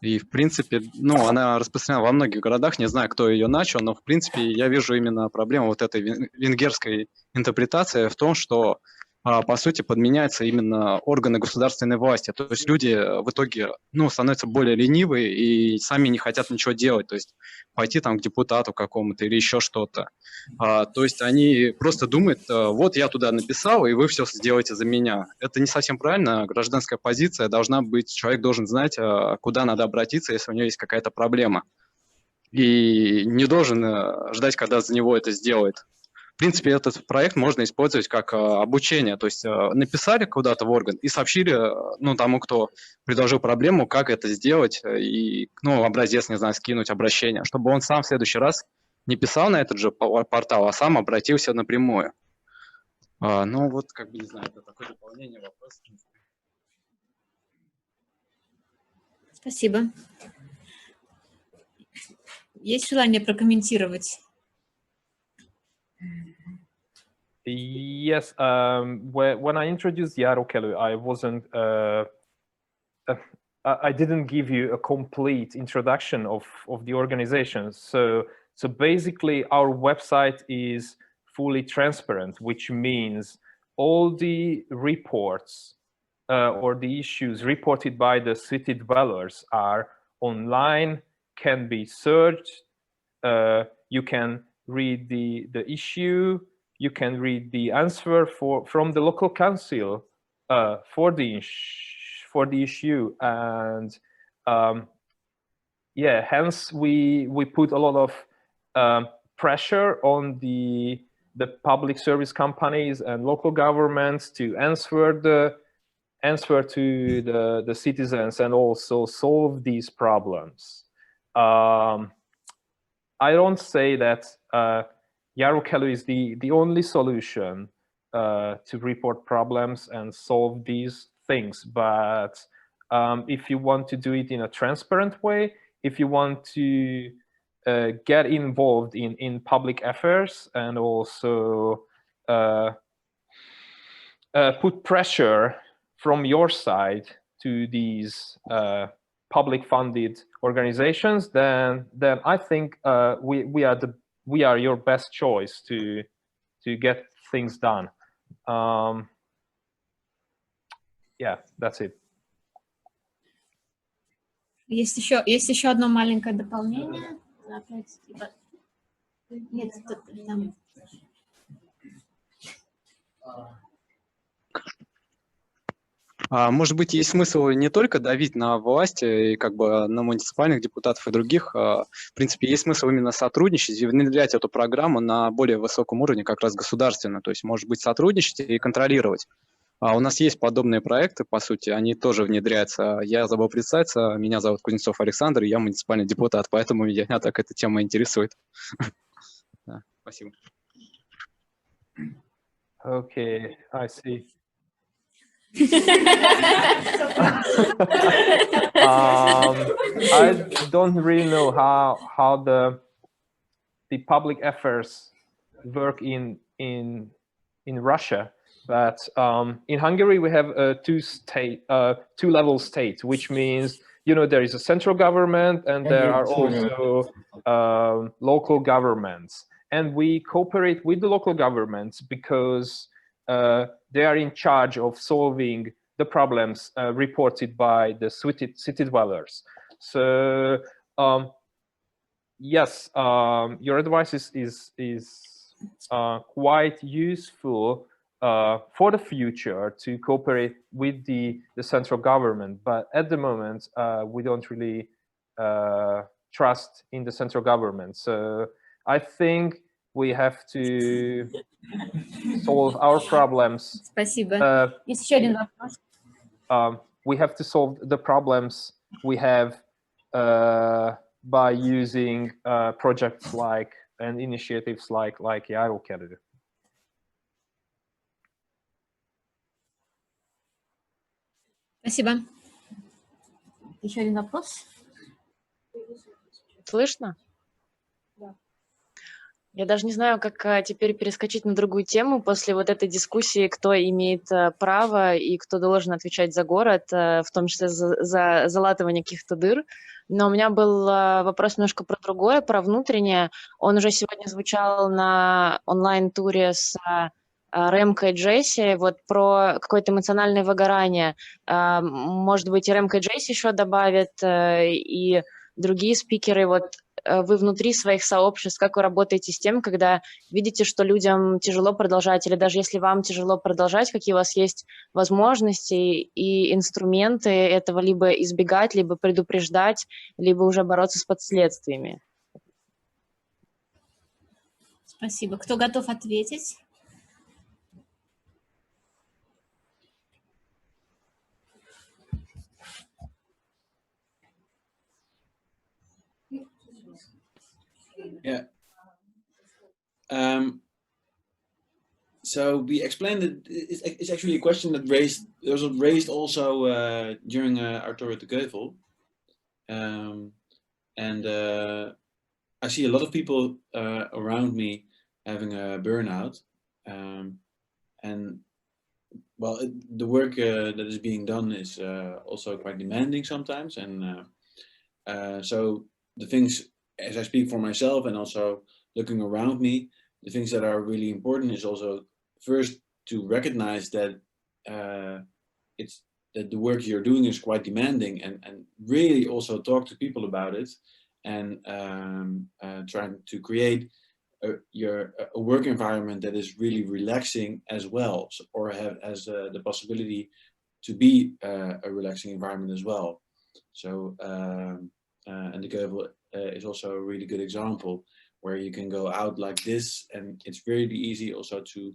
Speaker 9: И, в принципе, ну, она распространена во многих городах, не знаю, кто ее начал, но, в принципе, я вижу именно проблему вот этой венгерской интерпретации в том, что, по сути, подменяются именно органы государственной власти. То есть люди в итоге, ну, становятся более ленивые и сами не хотят ничего делать, то есть пойти там к депутату какому-то или еще что-то. То есть они просто думают, вот я туда написал, и вы все сделаете за меня. Это не совсем правильно. Гражданская позиция должна быть, человек должен знать, куда надо обратиться, если у него есть какая-то проблема. И не должен ждать, когда за него это сделают. В принципе, этот проект можно использовать как обучение. То есть написали куда-то в орган и сообщили, ну, тому, кто предложил проблему, как это сделать, и, ну, образец, не знаю, скинуть обращение, чтобы он сам в следующий раз не писал на этот же портал, а сам обратился напрямую. Ну, вот, как бы, не знаю, это такое дополнение вопроса.
Speaker 6: Спасибо. Есть желание прокомментировать?
Speaker 8: Yes, when I introduced Jarokelu, I wasn't, I didn't give you a complete introduction of the organization. So basically our website is fully transparent, which means all the reports or the issues reported by the city dwellers are online, can be searched, you can read the issue, you can read the answer from the local council for the issue, and yeah, hence we put a lot of pressure on the public service companies and local governments to answer to the citizens and also solve these problems. I don't say that Jarokelu is the only solution to report problems and solve these things, but if you want to do it in a transparent way, if you want to get involved in public affairs and also put pressure from your side to these public funded organizations, then I think we are your best choice to get things done. Yeah, that's it.
Speaker 6: Есть еще одно маленькое дополнение. Нет, там.
Speaker 9: Может быть, есть смысл не только давить на власти, и как бы на муниципальных депутатов и других. В принципе, есть смысл именно сотрудничать и внедрять эту программу на более высоком уровне, как раз государственно. То есть, может быть, сотрудничать и контролировать. У нас есть подобные проекты, по сути, они тоже внедряются. Я забыл представиться, меня зовут Кузнецов Александр, я муниципальный депутат, поэтому меня так эта тема интересует. Спасибо.
Speaker 8: Okay, I see. I don't really know how the public affairs work in Russia, but in Hungary we have a two-level state, which means, you know, there is a central government and there are also local governments, and we cooperate with the local governments because they are in charge of solving the problems reported by the city dwellers. So yes, your advice is quite useful for the future to cooperate with the central government, but at the moment we don't really trust in the central government. So I think we have to solve our problems.
Speaker 6: Спасибо. Есть еще один вопрос.
Speaker 8: We have to solve the problems we have by using projects like and initiatives like Jarokelu.
Speaker 6: Спасибо. Еще один вопрос.
Speaker 10: Слышно? Я даже не знаю, как теперь перескочить на другую тему после вот этой дискуссии, кто имеет право и кто должен отвечать за город, в том числе за залатывание каких-то дыр. Но у меня был вопрос немножко про другое, про внутреннее. Он уже сегодня звучал на онлайн-туре с Ремко и Джесси, вот про какое-то эмоциональное выгорание. Может быть, и Ремко и Джесси еще добавят, и другие спикеры. Вот вы внутри своих сообществ, как вы работаете с тем, когда видите, что людям тяжело продолжать, или даже если вам тяжело продолжать, какие у вас есть возможности и инструменты этого либо избегать, либо предупреждать, либо уже бороться с последствиями?
Speaker 6: Спасибо. Кто готов ответить?
Speaker 4: Yeah. So we explained that it's actually a question that was raised also during our tour at the Geuvel. And I see a lot of people around me having a burnout. And well, the work that is being done is also quite demanding sometimes. And so the things, as I speak for myself and also looking around me, the things that are really important is also first to recognize that that the work you're doing is quite demanding, and really also talk to people about it, and trying to create a work environment that is really relaxing as well, or has the possibility to be a relaxing environment as well. So, and the Geuvel is also a really good example where you can go out like this, and it's really easy also to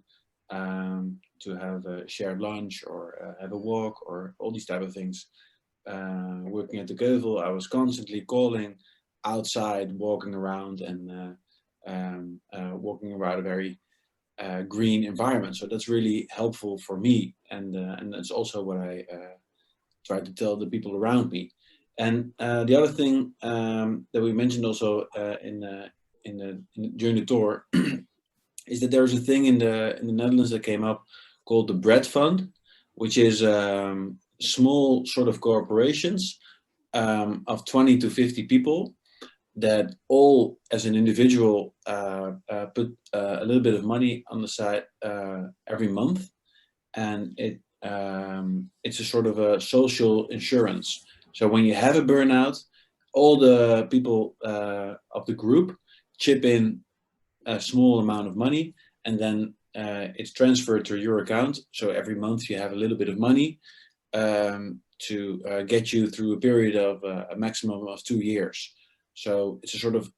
Speaker 4: have a shared lunch or have a walk or all these type of things. Working at the Geuvel, I was constantly calling outside, walking around, and walking around a very green environment. So that's really helpful for me, and that's also what I try to tell the people around me. And the other thing that we mentioned also during the tour is that there's a thing in the Netherlands that came up called the Bread Fund, which is small sort of corporations of 20 to 50 people that all, as an individual, put a little bit of money on the side every month, and it's a sort of a social insurance. So when you have a burnout, all the people of the group chip in a small amount of money, and then it's transferred to your account. So every month you have a little bit of money to get you through a period of a maximum of 2 years. So it's a sort of,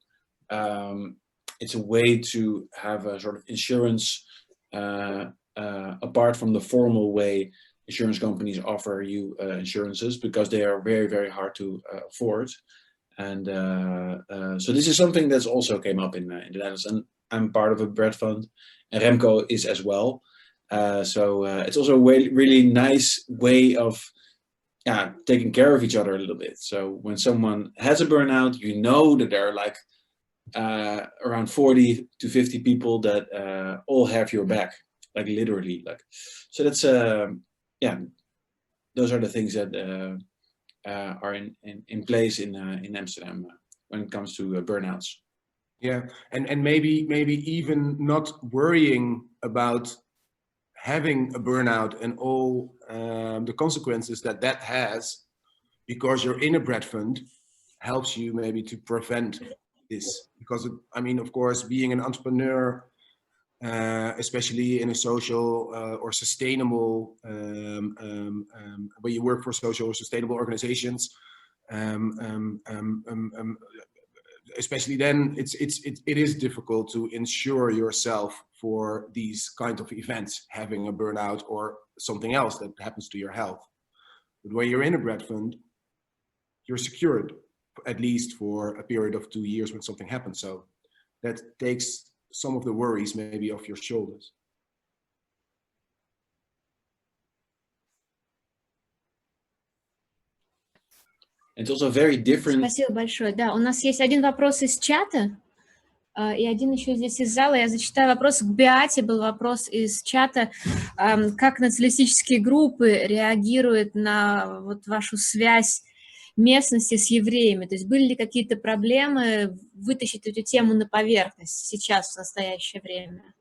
Speaker 4: it's a way to have a sort of insurance apart from the formal way insurance companies offer you insurances, because they are very, very hard to afford. And so this is something that's also came up in the Netherlands, and I'm part of a bread fund, and Remco is as well. So it's also a really nice way of taking care of each other a little bit. So when someone has a burnout, you know that there are like around 40 to 50 people that all have your back, like literally. Like, so that's those are the things that are in place in Amsterdam when it comes to burnouts.
Speaker 3: Yeah, and maybe even not worrying about having a burnout and all the consequences that has, because you're in a bread fund, helps you maybe to prevent this. Because I mean, of course, being an entrepreneur, especially in a social or sustainable, where you work for social or sustainable organizations, especially then it is difficult to insure yourself for these kind of events, having a burnout or something else that happens to your health. But when you're in a bread fund, you're secured, at least for a period of 2 years when something happens. So that takes some of the worries maybe off your shoulders.
Speaker 4: It's also very different.
Speaker 6: Спасибо большое. Да, у нас есть один вопрос из чата и один еще здесь из зала. Я зачитаю вопрос. К Беате был вопрос из чата. Как националистические группы реагируют на вот вашу связь местности с евреями? То есть были ли какие-то проблемы вытащить эту тему на поверхность сейчас, в настоящее время?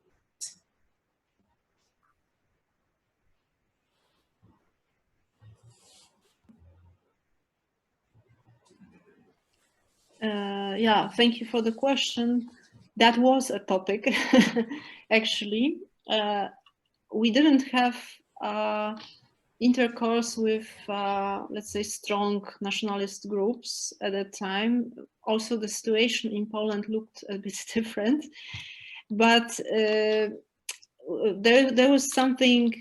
Speaker 5: Yeah, thank you for the question. That was a topic, actually. We didn't have intercourse with, let's say, strong nationalist groups at that time. Also, the situation in Poland looked a bit different. But there was something,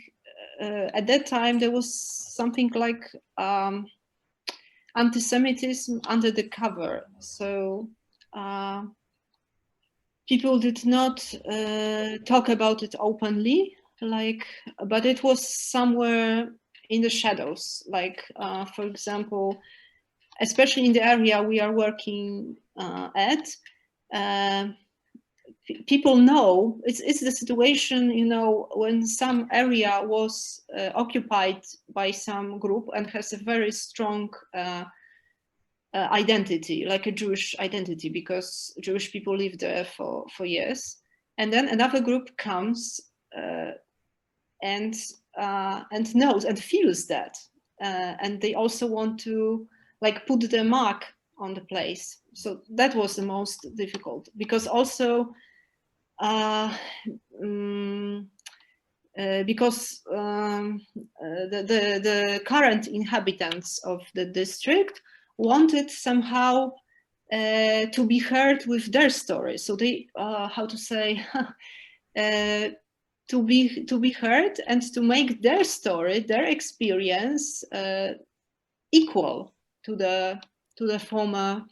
Speaker 5: at that time, there was something like anti-Semitism under the cover. So people did not talk about it openly, but it was somewhere in the shadows. Like, for example, especially in the area we are working at, people know it's the situation, you know, when some area was occupied by some group and has a very strong identity, like a Jewish identity, because Jewish people live there for years, and then another group comes and knows and feels that, and they also want to like put their mark on the place. So that was the most difficult, because also the current inhabitants of the district wanted somehow to be heard with their story. So they, how to say, to be heard and to make their story, their experience, equal to the former,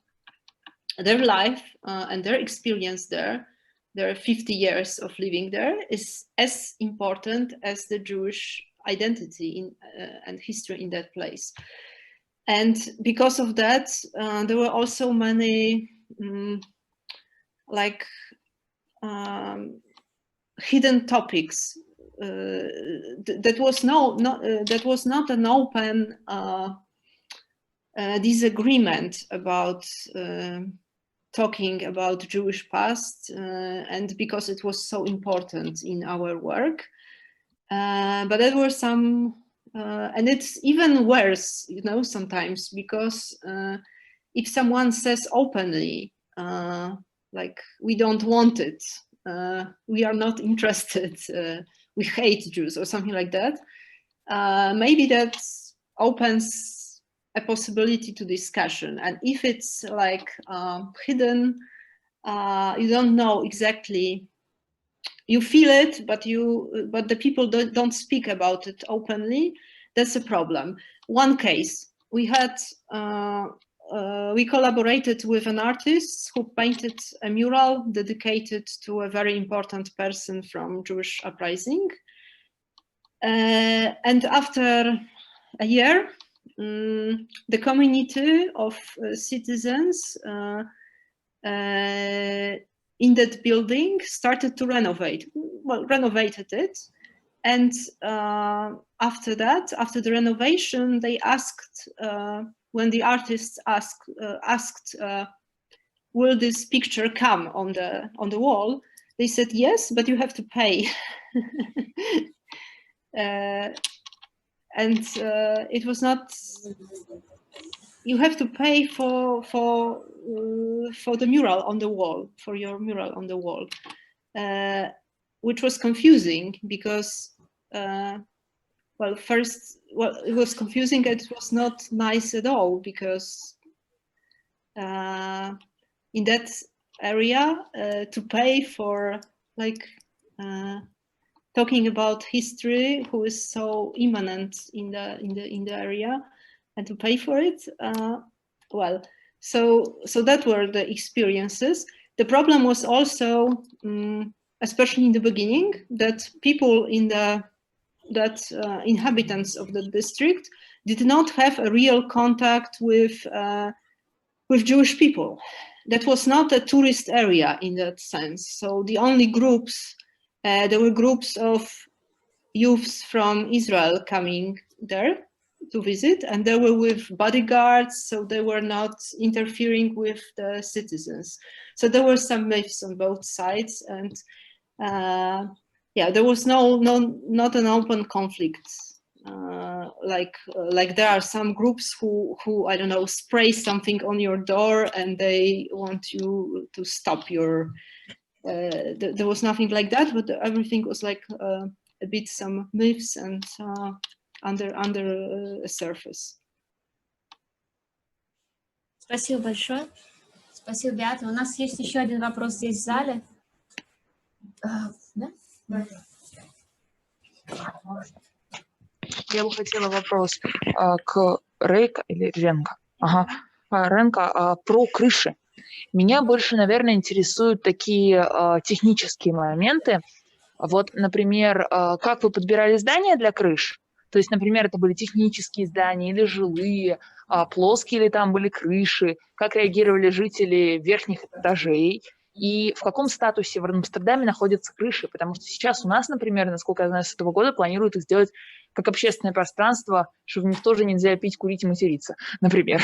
Speaker 5: their life and their experience there. Their 50 years of living there is as important as the Jewish identity and history in that place. And because of that, there were also many hidden topics. That was not an open disagreement about talking about Jewish past, and because it was so important in our work. But there were some, and it's even worse, you know, sometimes, because if someone says openly, like, we don't want it, we are not interested, we hate Jews, or something like that, maybe that opens a possibility to discussion. And if it's like hidden, you don't know exactly, you feel it, but the people don't speak about it openly, that's a problem. One case, we had, we collaborated with an artist who painted a mural dedicated to a very important person from Jewish uprising. And after a year, the community of citizens in that building started to renovate, renovated it. And after that, after the renovation, they asked, when the artists asked, will this picture come on the wall? They said, yes, but you have to pay. And it was not, you have to pay for the mural on the wall, for your mural on the wall, which was confusing because, well, first, it was confusing and it was not nice at all, because in that area, to pay for, like, talking about history, who is so immanent in the area, and to pay for it, well, so that were the experiences. The problem was also, especially in the beginning, that people inhabitants of the district did not have a real contact with Jewish people. That was not a tourist area in that sense. So the only groups, there were groups of youths from Israel coming there to visit, and they were with bodyguards, so they were not interfering with the citizens. So there were some myths on both sides, and yeah, there was not an open conflict. Like there are some groups who I don't know, spray something on your door and they want you to stop your. There was nothing like that, but everything was like a bit some myths and under a surface.
Speaker 6: Спасибо большое. Спасибо, Беата. У нас есть еще один вопрос здесь в зале. Да?
Speaker 11: Я бы хотела вопрос к Ремко или Ремко. Ага. Ремко, про крыши. Меня больше, наверное, интересуют такие технические моменты. Вот, например, как вы подбирали здания для крыш? То есть, например, это были технические здания или жилые, плоские ли там были крыши, как реагировали жители верхних этажей, и в каком статусе в Амстердаме находятся крыши, потому что сейчас у нас, например, насколько я знаю, с этого года планируют их сделать как общественное пространство, что в них тоже нельзя пить, курить и материться, например.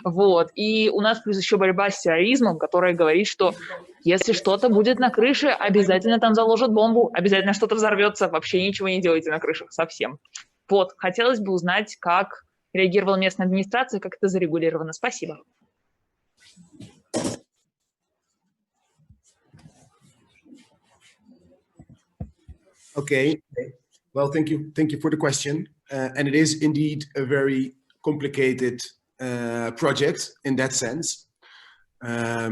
Speaker 11: Вот. И у нас плюс еще борьба с терроризмом, которая говорит, что если что-то будет на крыше, обязательно там заложат бомбу, обязательно что-то взорвется, вообще ничего не делайте на крышах совсем. Вот. Хотелось бы узнать, как реагировала местная администрация, как это зарегулировано. Спасибо.
Speaker 3: Okay. Well, thank you for the question. And it is indeed a very complicated project in that sense.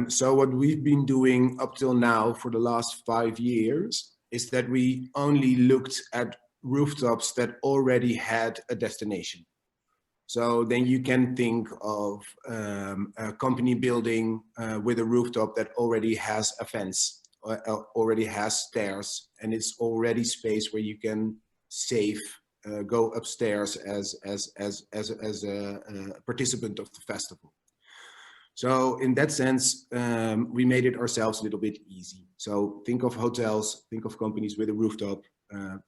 Speaker 3: So what we've been doing up till now for the last 5 years is that we only looked at rooftops that already had a destination. So then you can think of a company building with a rooftop that already has a fence, or already has stairs, and it's already space where you can go upstairs as a participant of the festival. So in that sense, we made it ourselves a little bit easy. So think of hotels, think of companies with a rooftop.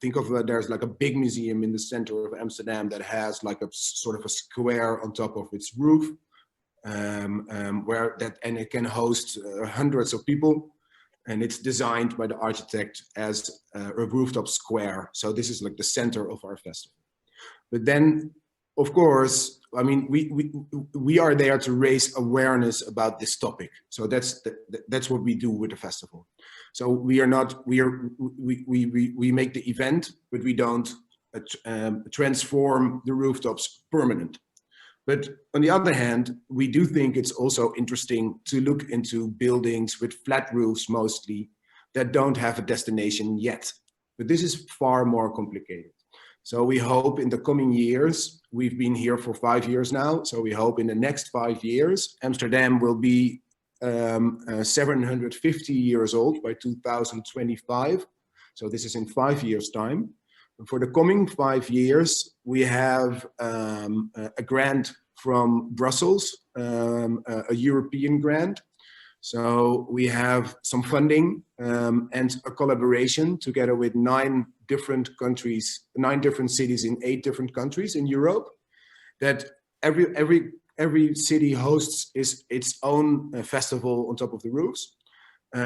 Speaker 3: Think of there's like a big museum in the center of Amsterdam that has like a sort of a square on top of its roof, and it can host hundreds of people, and it's designed by the architect as a rooftop square. So this is like the center of our festival. But then, of course, I mean, we are there to raise awareness about this topic. So that's what we do with the festival. So we make the event, but we don't transform the rooftops permanent. But on the other hand, we do think it's also interesting to look into buildings with flat roofs mostly that don't have a destination yet. But this is far more complicated. So we hope in the coming years, we've been here for 5 years now, so we hope in the next 5 years, Amsterdam will be 750 years old by 2025. So this is in 5 years' time. And for the coming 5 years, we have a grant from Brussels, a European grant. So we have some funding and a collaboration together with 9 different countries, 9 different cities in 8 different countries in Europe, that every city hosts its own festival on top of the roofs.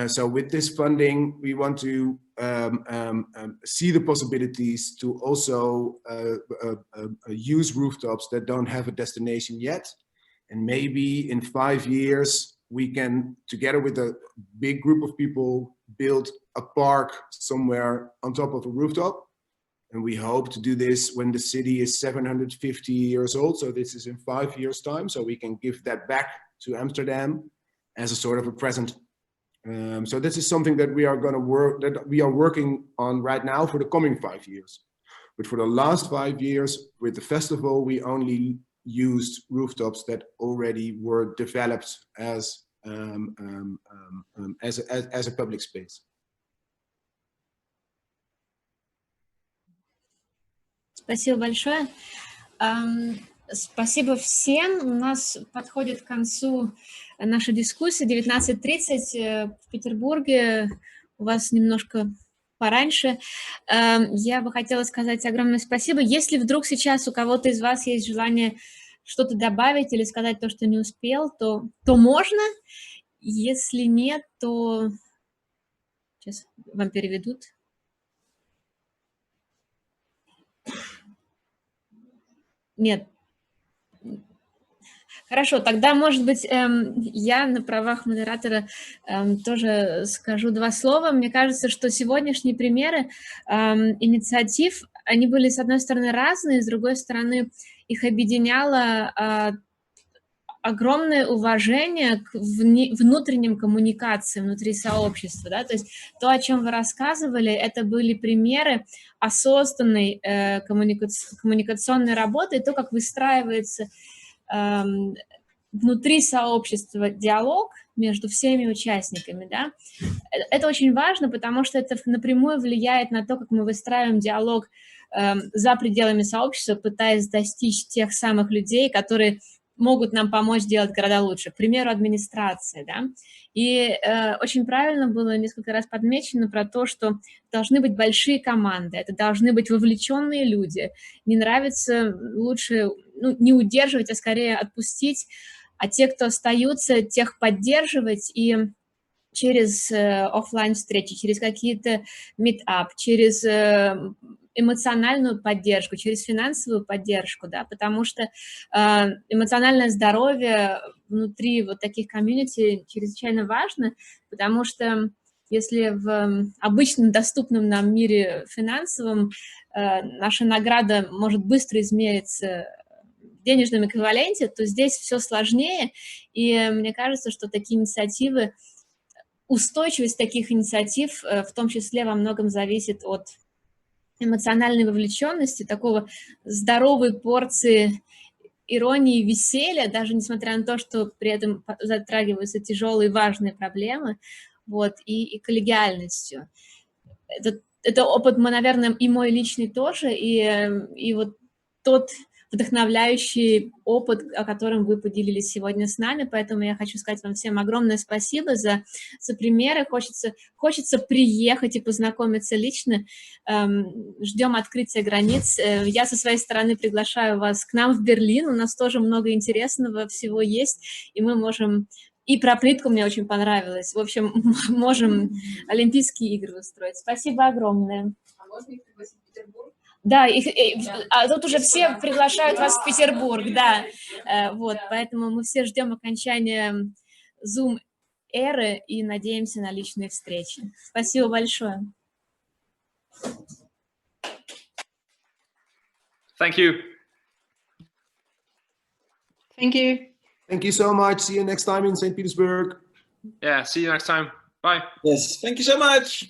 Speaker 3: So with this funding, we want to see the possibilities to also use rooftops that don't have a destination yet. And maybe in 5 years, we can, together with a big group of people, build a park somewhere on top of a rooftop. And we hope to do this when the city is 750 years old. So this is in 5 years' time. So we can give that back to Amsterdam as a sort of a present. So this is something that we are working on right now for the coming 5 years. But for the last 5 years with the festival, we only used rooftops that already were developed as a public space.
Speaker 6: Спасибо большое. Спасибо всем. У нас подходит к концу наша дискуссия. 19:30 в Петербурге. У вас немножко пораньше. Я бы хотела сказать огромное спасибо. Если вдруг сейчас у кого-то из вас есть желание что-то добавить или сказать то, что не успел, то можно. Если нет, то сейчас вам переведут. Нет. Хорошо, тогда, может быть, я на правах модератора тоже скажу 2 слова. Мне кажется, что сегодняшние примеры инициатив, они были, с одной стороны, разные, с другой стороны, их объединяло огромное уважение к внутренним коммуникациям внутри сообщества. Да? То есть то, о чем вы рассказывали, это были примеры осознанной коммуникационной работы, и то, как выстраивается внутри сообщества диалог между всеми участниками. Да? Это очень важно, потому что это напрямую влияет на то, как мы выстраиваем диалог за пределами сообщества, пытаясь достичь тех самых людей, которые могут нам помочь делать города лучше. К примеру, администрация. Да? И очень правильно было несколько раз подмечено про то, что должны быть большие команды, это должны быть вовлеченные люди. Не нравится, лучше не удерживать, а скорее отпустить. А те, кто остаются, тех поддерживать и через офлайн-встречи, через какие-то meet-up, через эмоциональную поддержку, через финансовую поддержку, да, потому что эмоциональное здоровье внутри вот таких комьюнити чрезвычайно важно, потому что если в обычном доступном нам мире финансовом наша награда может быстро измериться в денежном эквиваленте, то здесь все сложнее, и мне кажется, что такие инициативы, устойчивость таких инициатив в том числе во многом зависит от эмоциональной вовлеченности, такого здоровой порции иронии и веселья, даже несмотря на то, что при этом затрагиваются тяжелые важные проблемы, вот, и коллегиальностью. Это опыт, наверное, и мой личный тоже, и вот тот вдохновляющий опыт, о котором вы поделились сегодня с нами, поэтому я хочу сказать вам всем огромное спасибо за примеры, хочется приехать и познакомиться лично, ждем открытия границ, я со своей стороны приглашаю вас к нам в Берлин, у нас тоже много интересного всего есть, и мы можем, и про плитку мне очень понравилось, в общем, можем Олимпийские игры устроить. Спасибо огромное.
Speaker 12: А можно их пригласить в Петербург?
Speaker 6: Да, тут уже все приглашают вас в Петербург, да, вот, поэтому мы все ждем окончания Zoom-эры и надеемся на личные встречи. Спасибо большое.
Speaker 2: Thank you.
Speaker 5: Thank you.
Speaker 3: Thank you so much. See you next time in St. Petersburg.
Speaker 2: Yeah, see you next time. Bye.
Speaker 4: Yes, thank you so much.